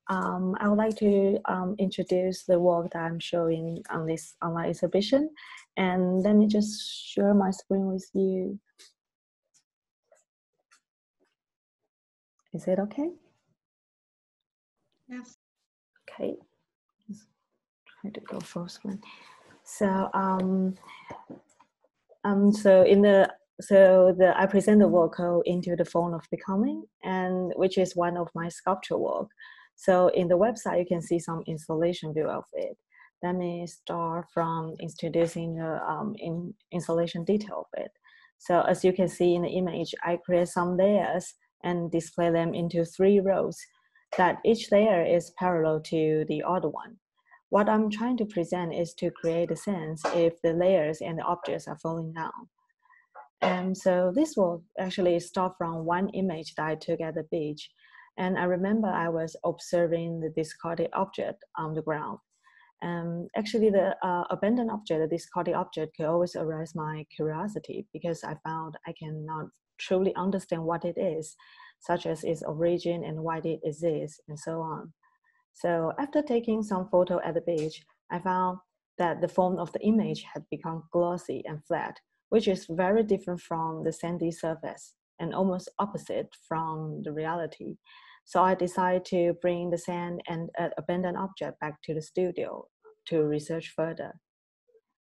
I would like to introduce the work that I'm showing on this online exhibition. And let me just share my screen with you. Is it okay? Yes. Okay. Just try to go full screen. So I present the work called Into the Phone of Becoming, and which is one of my sculpture work. So in the website, you can see some installation view of it. Let me start from introducing the installation detail of it. So as you can see in the image, I create some layers and display them into 3 rows, that each layer is parallel to the other one. What I'm trying to present is to create a sense if the layers and the objects are falling down. And so this will actually start from one image that I took at the beach. And I remember I was observing the discarded object on the ground. Actually, the abandoned object, the discarded object, could always arouse my curiosity, because I found I cannot truly understand what it is, such as its origin and why it exists, and so on. So after taking some photo at the beach, I found that the form of the image had become glossy and flat, which is very different from the sandy surface and almost opposite from the reality. So I decided to bring the sand and an abandoned object back to the studio to research further.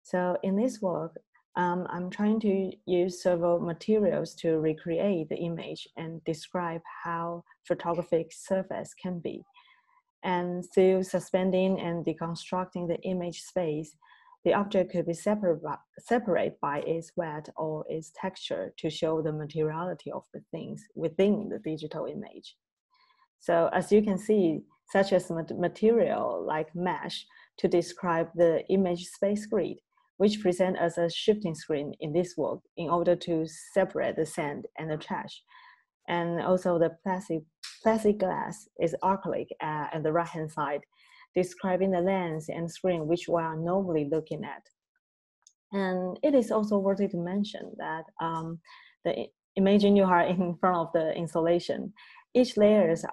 So in this work, I'm trying to use several materials to recreate the image and describe how photographic surface can be. And through suspending and deconstructing the image space, the object could be separated by its weight or its texture to show the materiality of the things within the digital image. So as you can see, such as material like mesh to describe the image space grid, which present as a shifting screen in this work in order to separate the sand and the trash. And also the plastic glass is acrylic at the right-hand side, describing the lens and screen which we are normally looking at. And it is also worthy to mention that imagine you are in front of the installation. Each layer's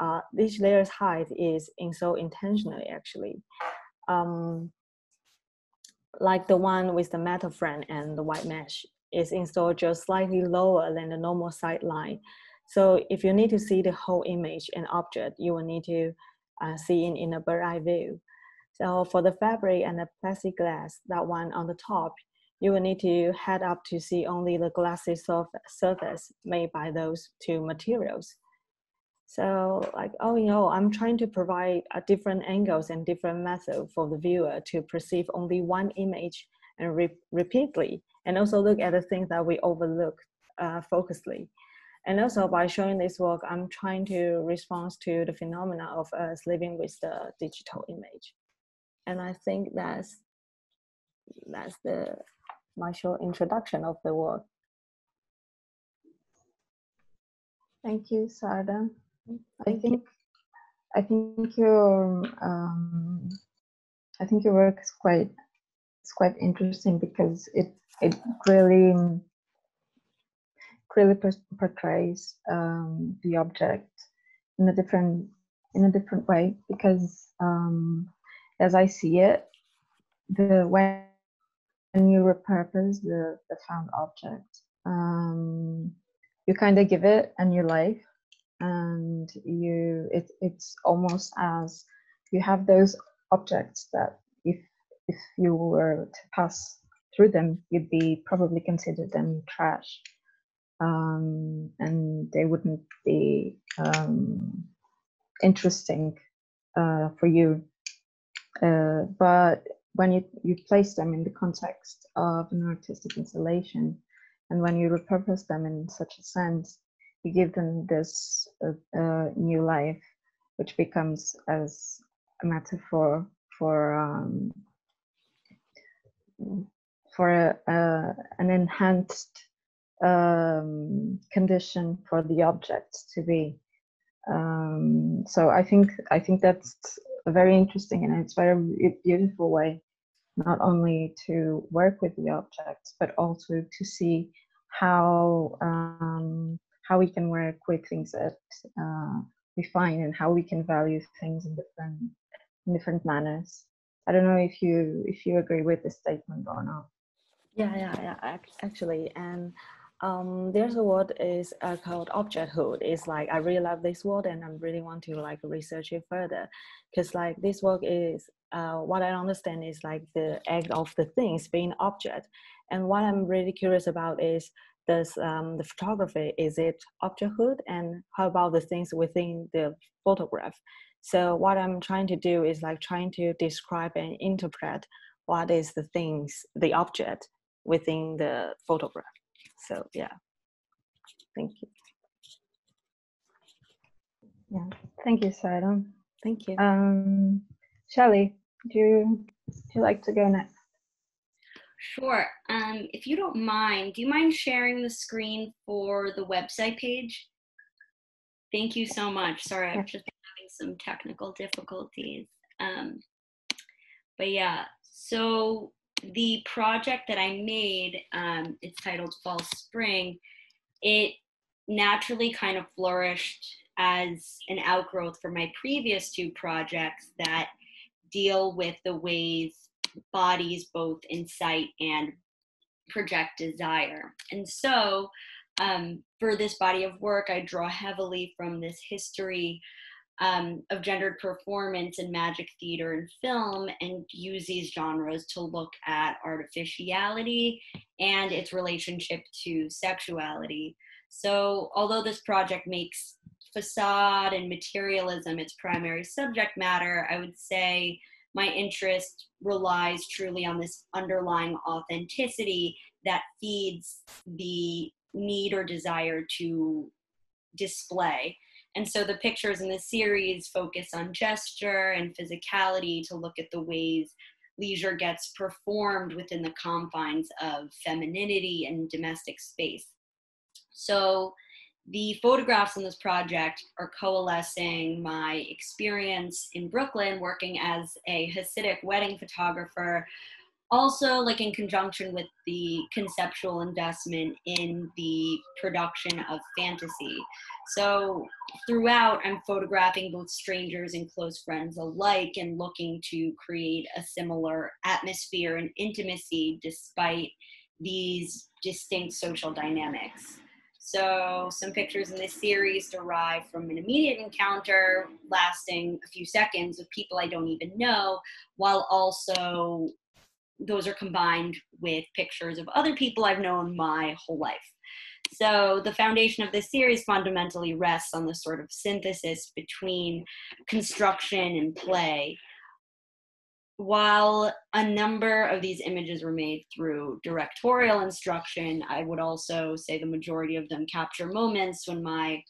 height is installed intentionally, actually. Like the one with the metal frame and the white mesh is installed just slightly lower than the normal sight line. So if you need to see the whole image and object, you will need to see it in a bird's eye view. So for the fabric and the plastic glass, that one on the top, you will need to head up to see only the glassy surface made by those 2 materials. So like, oh, you know, I'm trying to provide different angles and different methods for the viewer to perceive only one image and repeatedly, and also look at the things that we overlook focusedly. And also by showing this work, I'm trying to respond to the phenomena of us living with the digital image. And I think that's my short introduction of the work. Thank you, Sara. I think your work is quite interesting because it really portrays the object in a different way, because as I see it, when you repurpose the found object, you kind of give it a new life, and it's almost as you have those objects that if you were to pass through them, you'd be probably consider them trash, and they wouldn't be interesting for you. But when you place them in the context of an artistic installation, and when you repurpose them in such a sense, you give them this new life, which becomes as a metaphor for an enhanced condition for the objects to be. So I think that's a very interesting, and it's very beautiful way, not only to work with the objects, but also to see how we can work with things that we find, and how we can value things in different manners. I don't know if you agree with this statement or not. Yeah, actually, and there's a word is called objecthood. It's like I really love this word, and I really want to like research it further, because like this work is what I understand is like the act of the things being object, and what I'm really curious about is does the photography, is it objecthood, and how about the things within the photograph? So what I'm trying to do is like trying to describe and interpret what is the things, the object within the photograph. So yeah, thank you. Yeah, thank you, Sara. Thank you. Shelli, do you like to go next? Sure. If you don't mind, do you mind sharing the screen for the website page? Thank you so much. Sorry, I've just been having some technical difficulties. But yeah, so the project that I made, it's titled Fall Spring. It naturally kind of flourished as an outgrowth from my previous two projects that deal with the ways bodies both incite and project desire. And so for this body of work, I draw heavily from this history of gendered performance in magic theater and film, and use these genres to look at artificiality and its relationship to sexuality. So although this project makes facade and materialism its primary subject matter, I would say my interest relies truly on this underlying authenticity that feeds the need or desire to display. And so the pictures in the series focus on gesture and physicality to look at the ways leisure gets performed within the confines of femininity and domestic space. So the photographs in this project are coalescing my experience in Brooklyn working as a Hasidic wedding photographer, also like in conjunction with the conceptual investment in the production of fantasy. So throughout, I'm photographing both strangers and close friends alike and looking to create a similar atmosphere and intimacy despite these distinct social dynamics. So some pictures in this series derive from an immediate encounter lasting a few seconds with people I don't even know, while also those are combined with pictures of other people I've known my whole life. So the foundation of this series fundamentally rests on the sort of synthesis between construction and play. While a number of these images were made through directorial instruction, I would also say the majority of them capture moments when my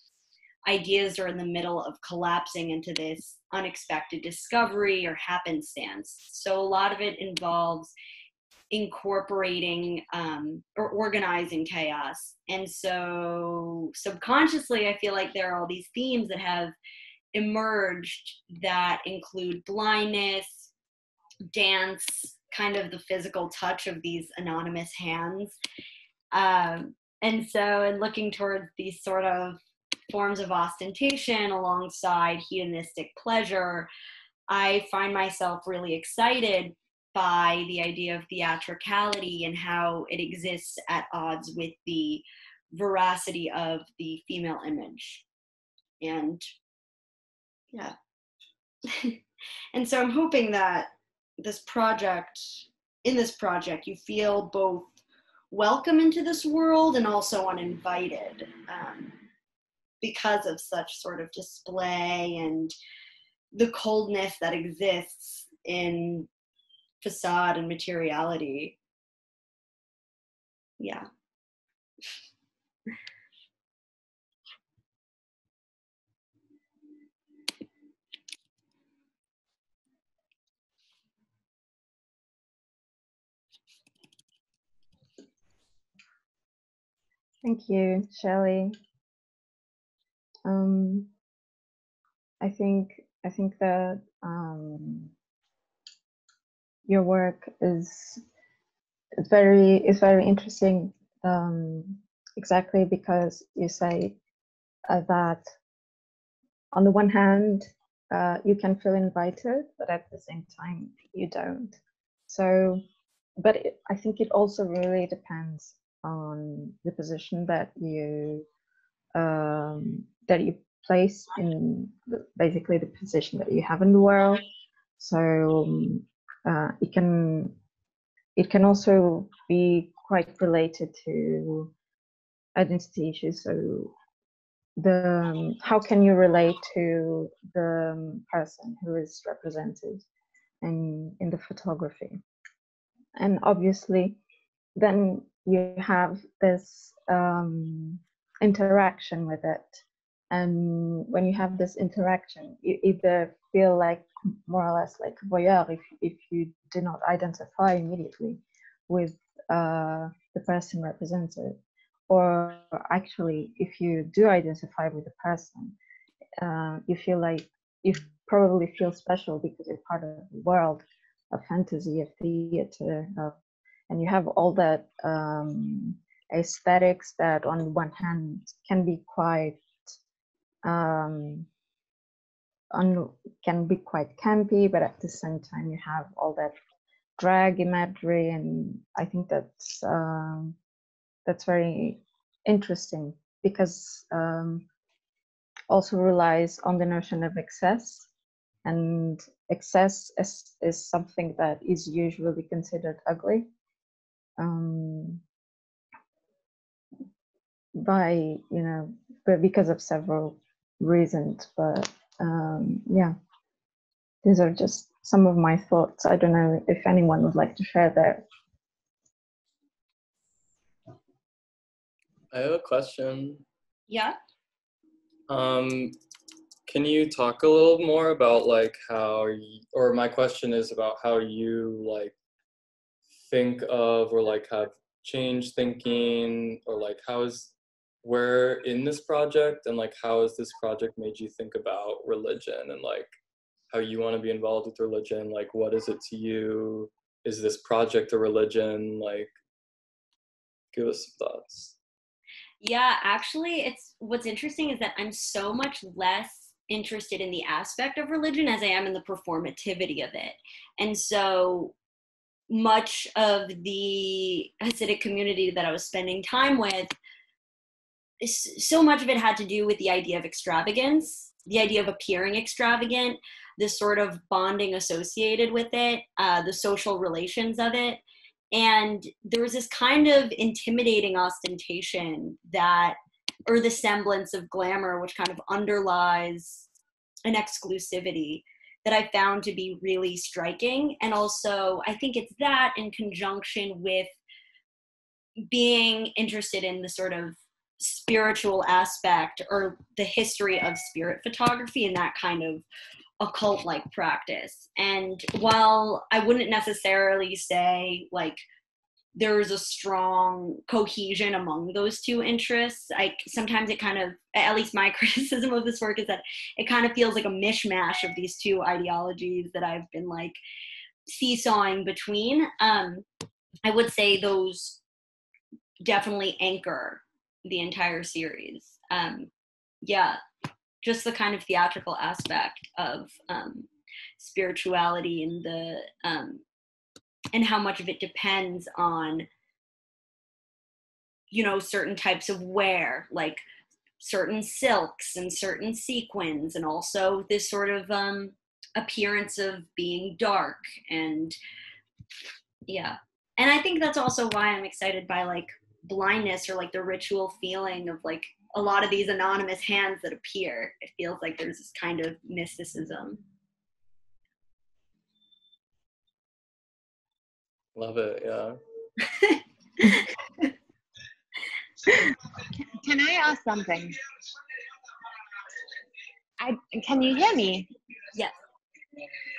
ideas are in the middle of collapsing into this unexpected discovery or happenstance. So a lot of it involves incorporating or organizing chaos. And so subconsciously, I feel like there are all these themes that have emerged that include blindness, dance, kind of the physical touch of these anonymous hands. And so in looking towards these sort of forms of ostentation alongside hedonistic pleasure, I find myself really excited by the idea of theatricality and how it exists at odds with the veracity of the female image. And yeah. And so I'm hoping that in this project, you feel both welcome into this world and also uninvited, because of such sort of display and the coldness that exists in facade and materiality. Yeah. Thank you, Shelli. I think that your work is very interesting, exactly because you say that on the one hand you can feel invited, but at the same time you don't. So, but I think it also really depends on the position that you place in basically the position that you have in the world. So it can also be quite related to identity issues. So how can you relate to the person who is represented in the photography? And obviously then you have this interaction with it. And when you have this interaction, you either feel like more or less like a voyeur if you do not identify immediately with the person represented, or actually if you do identify with the person, you feel like you probably feel special because you're part of the world of fantasy, of theater, and you have all that aesthetics that on one hand can be quite campy, but at the same time you have all that drag imagery, and I think that's very interesting because also relies on the notion of excess, and excess is something that is usually considered ugly but because of several reasons. But yeah, these are just some of my thoughts. I don't know if anyone would like to share their. I have a question. Yeah. Can you talk a little more about like how or my question is about how you like think of or like have changed thinking, or like where in this project, and like how has this project made you think about religion and like how you want to be involved with religion? Like, what is it to you? Is this project a religion? Like, give us some thoughts. Yeah, actually, what's interesting is that I'm so much less interested in the aspect of religion as I am in the performativity of it. And so much of the Hasidic community that I was spending time with, so much of it had to do with the idea of extravagance, the idea of appearing extravagant, the sort of bonding associated with it, the social relations of it. And there was this kind of intimidating ostentation that, or the semblance of glamour, which kind of underlies an exclusivity that I found to be really striking. And also, I think it's that in conjunction with being interested in the sort of spiritual aspect or the history of spirit photography and that kind of occult-like practice. And while I wouldn't necessarily say like there's a strong cohesion among those two interests, like sometimes it kind of, at least my criticism of this work is that it kind of feels like a mishmash of these two ideologies that I've been like seesawing between. I would say those definitely anchor the entire series. Yeah, just the kind of theatrical aspect of spirituality and the and how much of it depends on, you know, certain types of wear, like certain silks and certain sequins, and also this sort of appearance of being dark. And yeah, and I think that's also why I'm excited by like blindness, or like the ritual feeling of like a lot of these anonymous hands that appear. It feels like there's this kind of mysticism. Love it, yeah. Can I ask something? Can you hear me? Yes.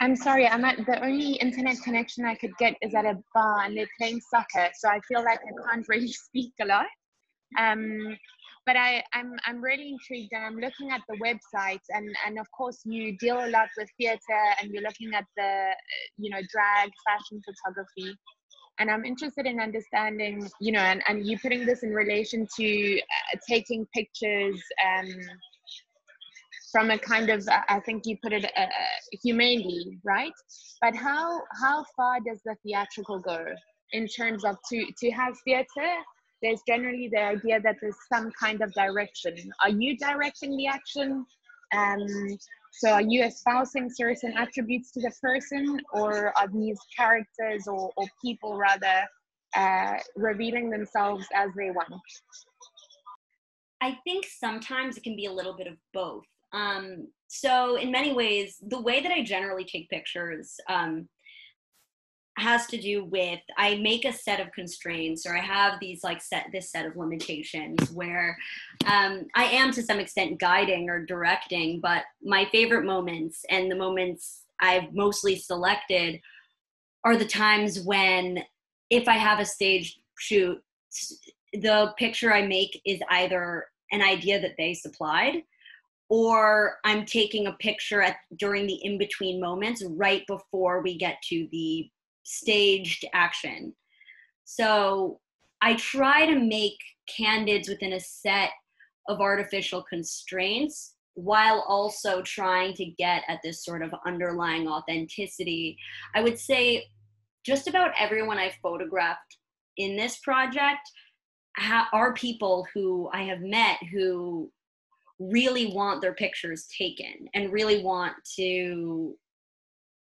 I'm sorry, the only internet connection I could get is at a bar and they're playing soccer, so I feel like I can't really speak a lot. But I'm really intrigued, and I'm looking at the website, and of course you deal a lot with theater, and you're looking at the, you know, drag, fashion photography. And I'm interested in understanding, you know, and you putting this in relation to taking pictures from a kind of, I think you put it humanely, right? But how far does the theatrical go in terms of to have theater? There's generally the idea that there's some kind of direction. Are you directing the action? So are you espousing certain attributes to the person, or are these characters or people rather revealing themselves as they want? I think sometimes it can be a little bit of both. So in many ways, the way that I generally take pictures has to do with, I make a set of constraints, or I have these like this set of limitations where I am to some extent guiding or directing, but my favorite moments and the moments I've mostly selected are the times when, if I have a staged shoot, the picture I make is either an idea that they supplied, or I'm taking a picture during the in-between moments right before we get to the staged action. So I try to make candids within a set of artificial constraints while also trying to get at this sort of underlying authenticity. I would say just about everyone I've photographed in this project are people who I have met who really want their pictures taken and really want to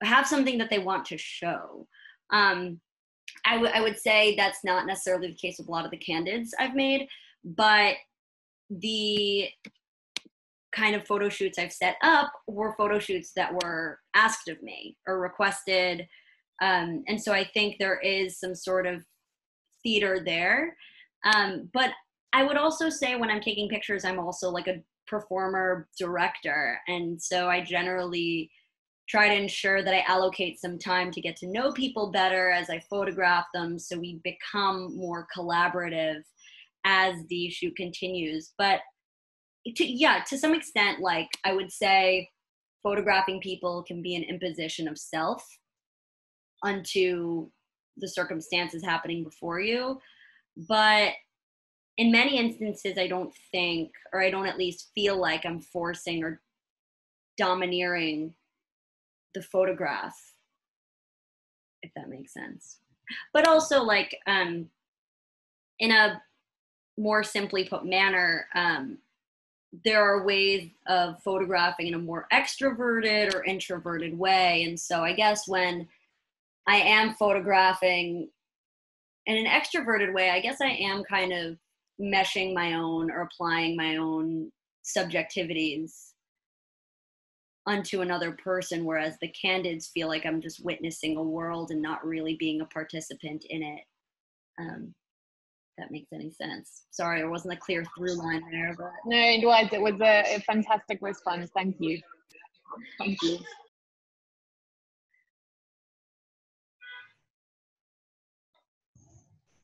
have something that they want to show. I would say that's not necessarily the case with a lot of the candids I've made, but the kind of photo shoots I've set up were photo shoots that were asked of me or requested. And so I think there is some sort of theater there. But I would also say when I'm taking pictures, I'm also like a performer director. And so I generally try to ensure that I allocate some time to get to know people better as I photograph them, so we become more collaborative as the shoot continues. But to some extent, like I would say photographing people can be an imposition of self unto the circumstances happening before you. But in many instances, I don't think, or I don't at least feel like I'm forcing or domineering the photograph, if that makes sense. But also, like, in a more simply put manner, there are ways of photographing in a more extroverted or introverted way. And so I guess when I am photographing in an extroverted way, I guess I am kind of meshing my own or applying my own subjectivities onto another person, whereas the candids feel like I'm just witnessing a world and not really being a participant in it. That makes any sense. Sorry, there wasn't a clear through line there, but no, it was a fantastic response. Thank you. Thank you.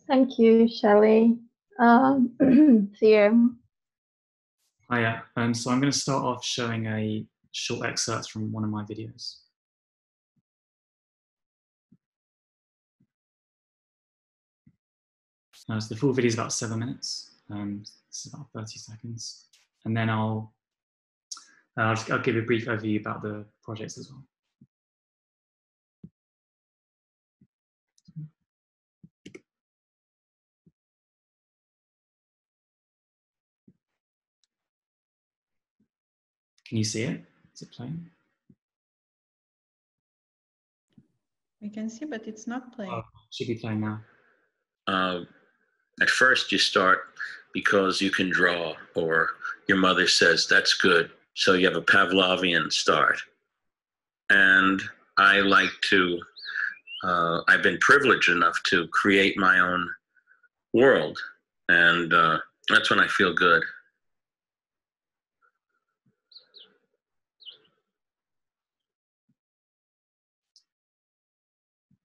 Thank you, Shelli. Theo. Hiya. So I'm going to start off showing a short excerpt from one of my videos. So the full video is about 7 minutes. This is about 30 seconds. And then I'll give a brief overview about the projects as well. Can you see it? Is it playing? We can see, but it's not playing. Oh, it should be playing now. At first you start because you can draw, or your mother says, that's good. So you have a Pavlovian start. And I like to, I've been privileged enough to create my own world. And that's when I feel good.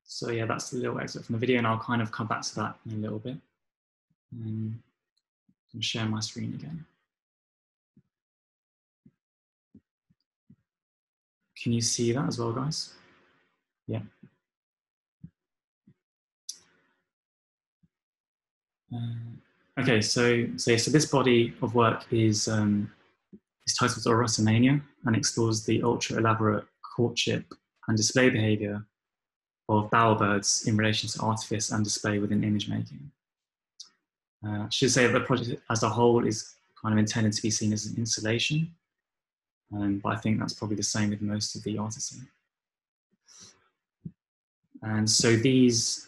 So yeah, that's a little excerpt from the video, and I'll kind of come back to that in a little bit. And share my screen again. Can you see that as well, guys? Yeah. Okay, so this body of work is titled Erotomania and explores the ultra elaborate courtship and display behavior of bowerbirds in relation to artifice and display within image making. I should say that the project as a whole is kind of intended to be seen as an installation, but I think that's probably the same with most of the artists. And so these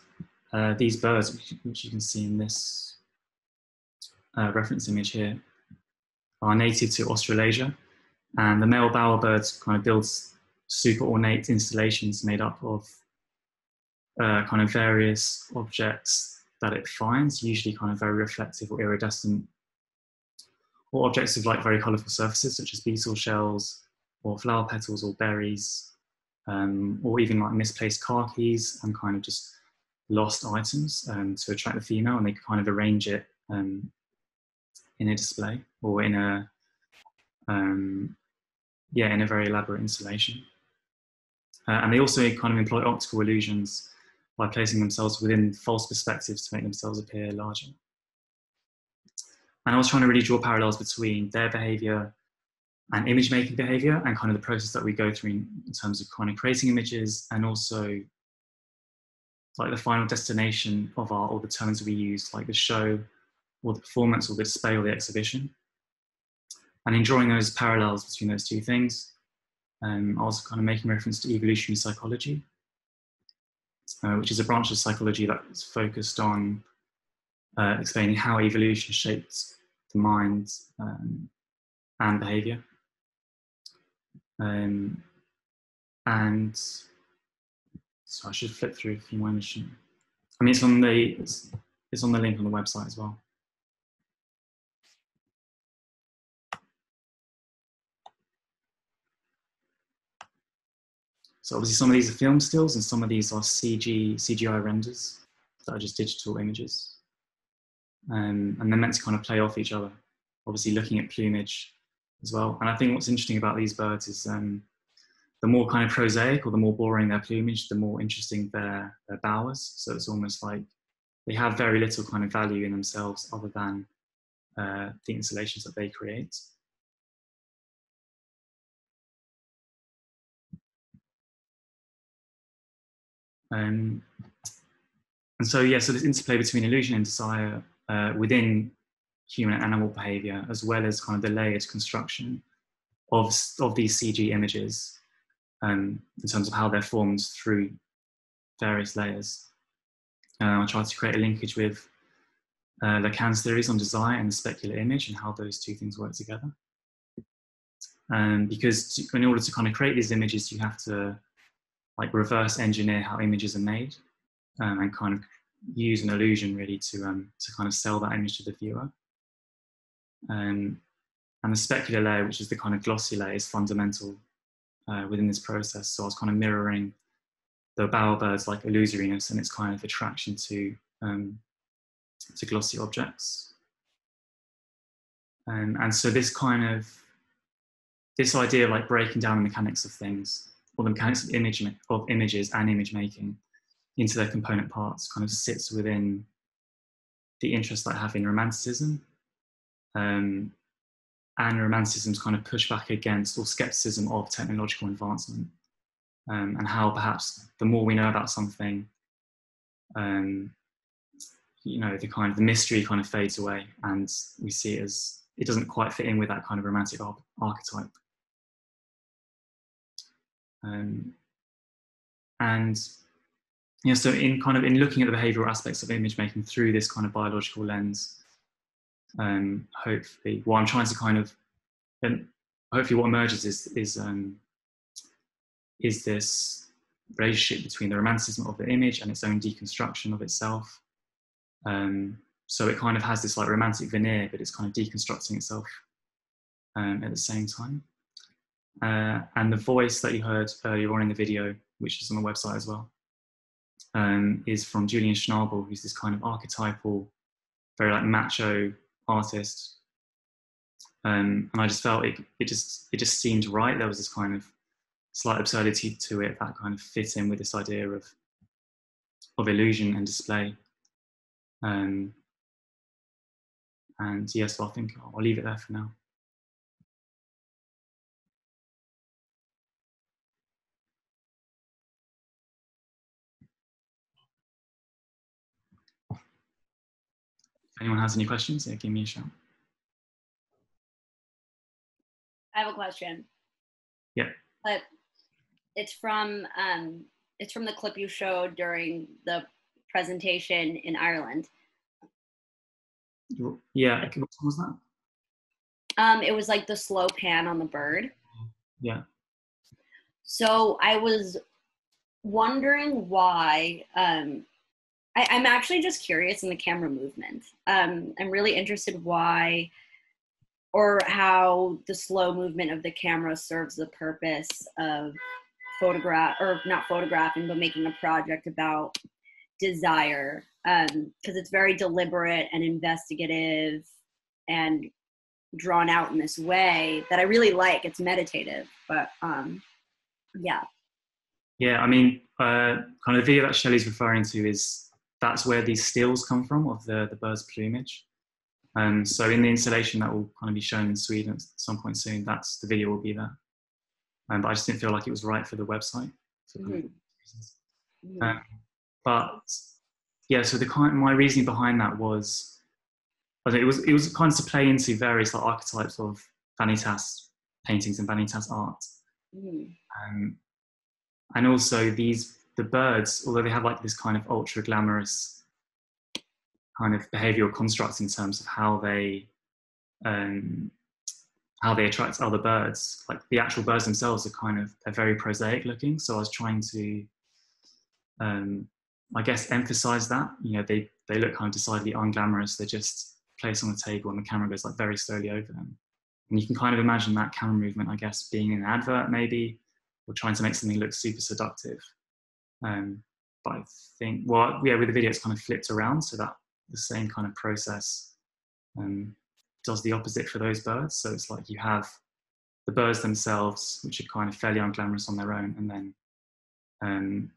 birds, which you can see in this reference image here, are native to Australasia, and the male bowerbird kind of builds super ornate installations made up of kind of various objects that it finds, usually kind of very reflective or iridescent, or objects of like very colourful surfaces such as beetle shells or flower petals or berries, or even like misplaced car keys and kind of just lost items to attract the female, and they kind of arrange it in a display or in a in a very elaborate installation. And they also kind of employ optical illusions by placing themselves within false perspectives to make themselves appear larger. And I was trying to really draw parallels between their behavior and image making behavior, and kind of the process that we go through in terms of kind of creating images, and also like the final destination of art, or the terms we use, like the show or the performance or the display or the exhibition. And in drawing those parallels between those two things, I was kind of making reference to evolutionary psychology, which is a branch of psychology that is focused on explaining how evolution shapes the mind and behavior. And so I should flip through a few more images. I mean, it's on the link on the website as well. So obviously some of these are film stills and some of these are CGI renders that are just digital images. And they're meant to kind of play off each other, obviously looking at plumage as well. And I think what's interesting about these birds is the more kind of prosaic or the more boring their plumage, the more interesting their bowers. So it's almost like they have very little kind of value in themselves other than the installations that they create. And so, yeah, so this interplay between illusion and desire within human and animal behavior, as well as kind of the layered construction of these CG images in terms of how they're formed through various layers. I tried to create a linkage with Lacan's theories on desire and the specular image and how those two things work together. Because in order to kind of create these images, you have to like reverse engineer how images are made and kind of use an illusion really to kind of sell that image to the viewer. And the specular layer, which is the kind of glossy layer, is fundamental within this process. So I was kind of mirroring the bowerbird's like illusoriness and its kind of attraction to glossy objects. And so this idea of like breaking down the mechanics of things, or the mechanics of images and image making into their component parts, kind of sits within the interest that I have in romanticism. And romanticism's kind of pushback against, or skepticism of, technological advancement, and how perhaps the more we know about something, you know, the mystery kind of fades away, and we see it as it doesn't quite fit in with that kind of romantic archetype. And yeah, so in looking at the behavioural aspects of image making through this kind of biological lens, hopefully, what I'm trying to kind of, and hopefully what emerges is this relationship between the romanticism of the image and its own deconstruction of itself. So it kind of has this like romantic veneer, but it's kind of deconstructing itself at the same time. And the voice that you heard earlier on in the video, which is on the website as well, is from Julian Schnabel, who's this kind of archetypal, very like macho artist. And I just felt it just seemed right. There was this kind of slight absurdity to it that kind of fit in with this idea of illusion and display. And yeah, so I think I'll leave it there for now. If anyone has any questions, yeah, give me a shout. I have a question. Yeah. But it's from the clip you showed during the presentation in Ireland. Yeah, what was that? It was like the slow pan on the bird. Yeah. So I was wondering why, I'm actually just curious in the camera movement. I'm really interested why or how the slow movement of the camera serves the purpose of not photographing, but making a project about desire. Because it's very deliberate and investigative and drawn out in this way that I really like. It's meditative, but yeah. Yeah, I mean, kind of the video that Shelli's referring to that's where these stills come from of the bird's plumage. So in the installation that will kind of be shown in Sweden at some point soon, the video will be there. But I just didn't feel like it was right for the website. For kind of reasons. But yeah, so my reasoning behind that was, it was kind of to play into various like archetypes of Vanitas paintings and Vanitas art. And also the birds, although they have like this kind of ultra glamorous kind of behavioral constructs in terms of how they attract other birds, like the actual birds themselves they're very prosaic looking. So I was trying to, I guess, emphasize that, you know, they look kind of decidedly unglamorous. They're just placed on the table and the camera goes like very slowly over them. And you can kind of imagine that camera movement, I guess, being in an advert maybe, or trying to make something look super seductive. But I think, well, yeah, with the video, it's kind of flipped around so that the same kind of process does the opposite for those birds. So it's like you have the birds themselves, which are kind of fairly unglamorous on their own, and then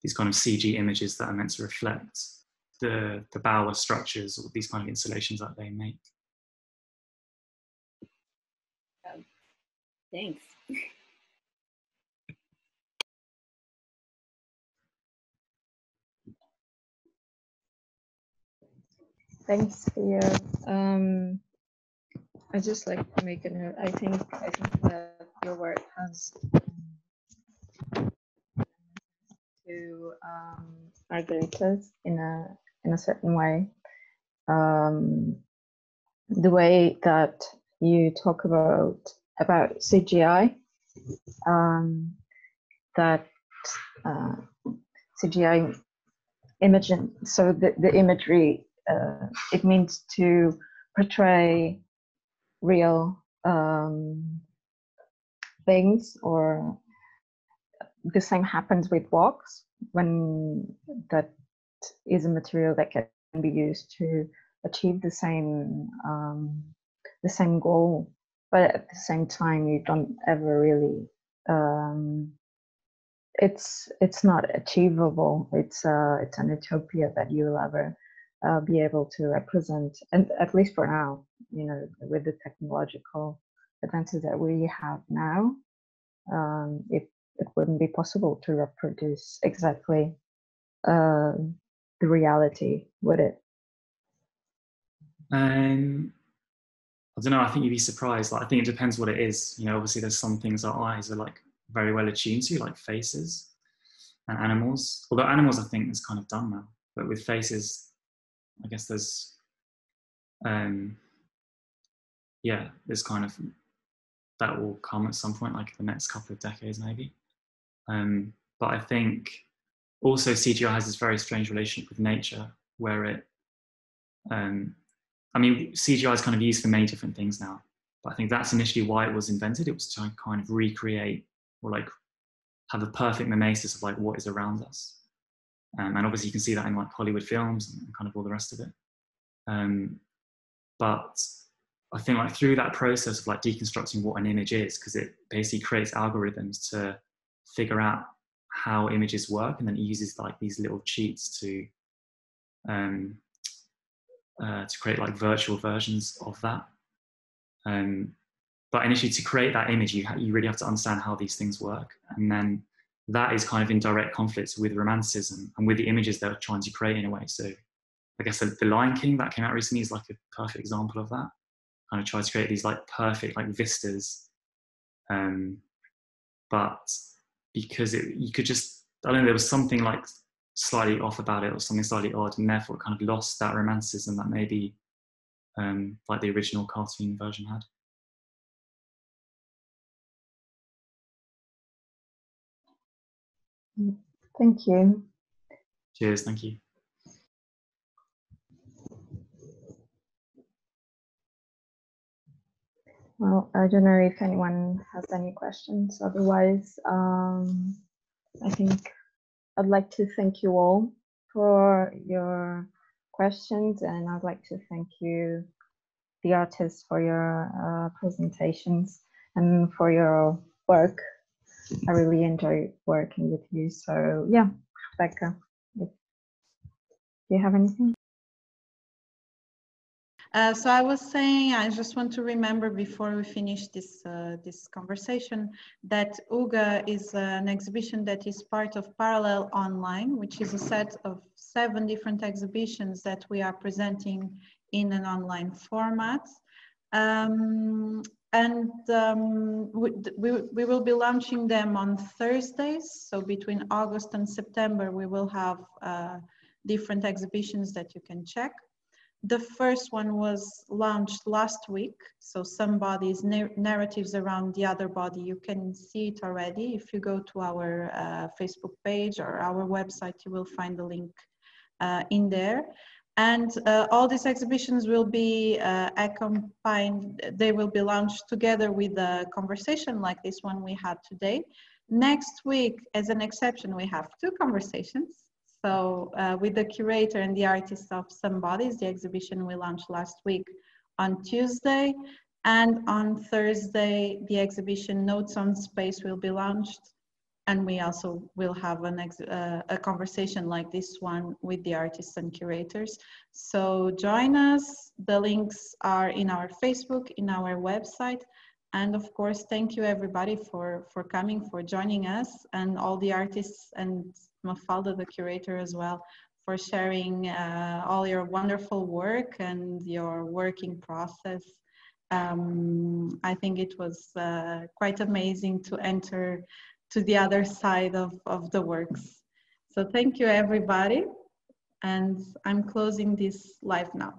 these kind of CG images that are meant to reflect the bower structures or these kind of installations that they make. Thanks. Thanks, Theo. I just like to make a note. I think that your work has to Margherita's in a certain way. The way that you talk about CGI, that CGI imaging. So the imagery, it means to portray real things, or the same happens with walks, when that is a material that can be used to achieve the same goal, but at the same time you don't ever really it's not achievable. It's an utopia that you'll ever be able to represent, and at least for now, you know, with the technological advances that we have now, it wouldn't be possible to reproduce exactly the reality, would it? I don't know. I think you'd be surprised. Like, I think it depends what it is. You know, obviously there's some things our eyes are like very well attuned to, like faces and animals. Although animals, I think, is kind of done now. But with faces, I guess there's, yeah, there's kind of, that will come at some point, like the next couple of decades maybe. But I think also CGI has this very strange relationship with nature, where it, I mean, CGI is kind of used for many different things now, but I think that's initially why it was invented. It was to kind of recreate, or like have a perfect mimesis of like what is around us. And obviously you can see that in like Hollywood films and kind of all the rest of it. But I think like through that process of like deconstructing what an image is, because it basically creates algorithms to figure out how images work, and then it uses like these little cheats to create like virtual versions of that. But initially, to create that image, you really have to understand how these things work. And then that is kind of in direct conflict with romanticism and with the images they're trying to create in a way. So I guess The Lion King that came out recently is like a perfect example of that. Kind of tries to create these like perfect like vistas. But because you could just, I don't know, there was something like slightly off about it, or something slightly odd, and therefore it kind of lost that romanticism that maybe like the original cartoon version had. Thank you. Cheers, thank you. Well, I don't know if anyone has any questions. Otherwise, I think I'd like to thank you all for your questions, and I'd like to thank you, the artists, for your presentations and for your work. I really enjoy working with you. So yeah, Rebecca, do you have anything? So I was saying, I just want to remember before we finish this this conversation, that UGGA is an exhibition that is part of Parallel Online, which is a set of 7 different exhibitions that we are presenting in an online format. We will be launching them on Thursdays. So between August and September, we will have different exhibitions that you can check. The first one was launched last week. So Somebody's Narratives Around the Other Body. You can see it already. If you go to our Facebook page or our website, you will find the link in there. And all these exhibitions will be accompanied, they will be launched together with a conversation like this one we had today. Next week, as an exception, we have 2 conversations. So with the curator and the artist of Somebody's, the exhibition we launched last week on Tuesday. And on Thursday, the exhibition Notes on Space will be launched. And we also will have a conversation like this one with the artists and curators. So join us. The links are in our Facebook, in our website. And of course, thank you everybody for coming, for joining us, and all the artists, and Mafalda, the curator as well, for sharing all your wonderful work and your working process. I think it was quite amazing to enter to the other side of the works. So thank you, everybody. And I'm closing this live now.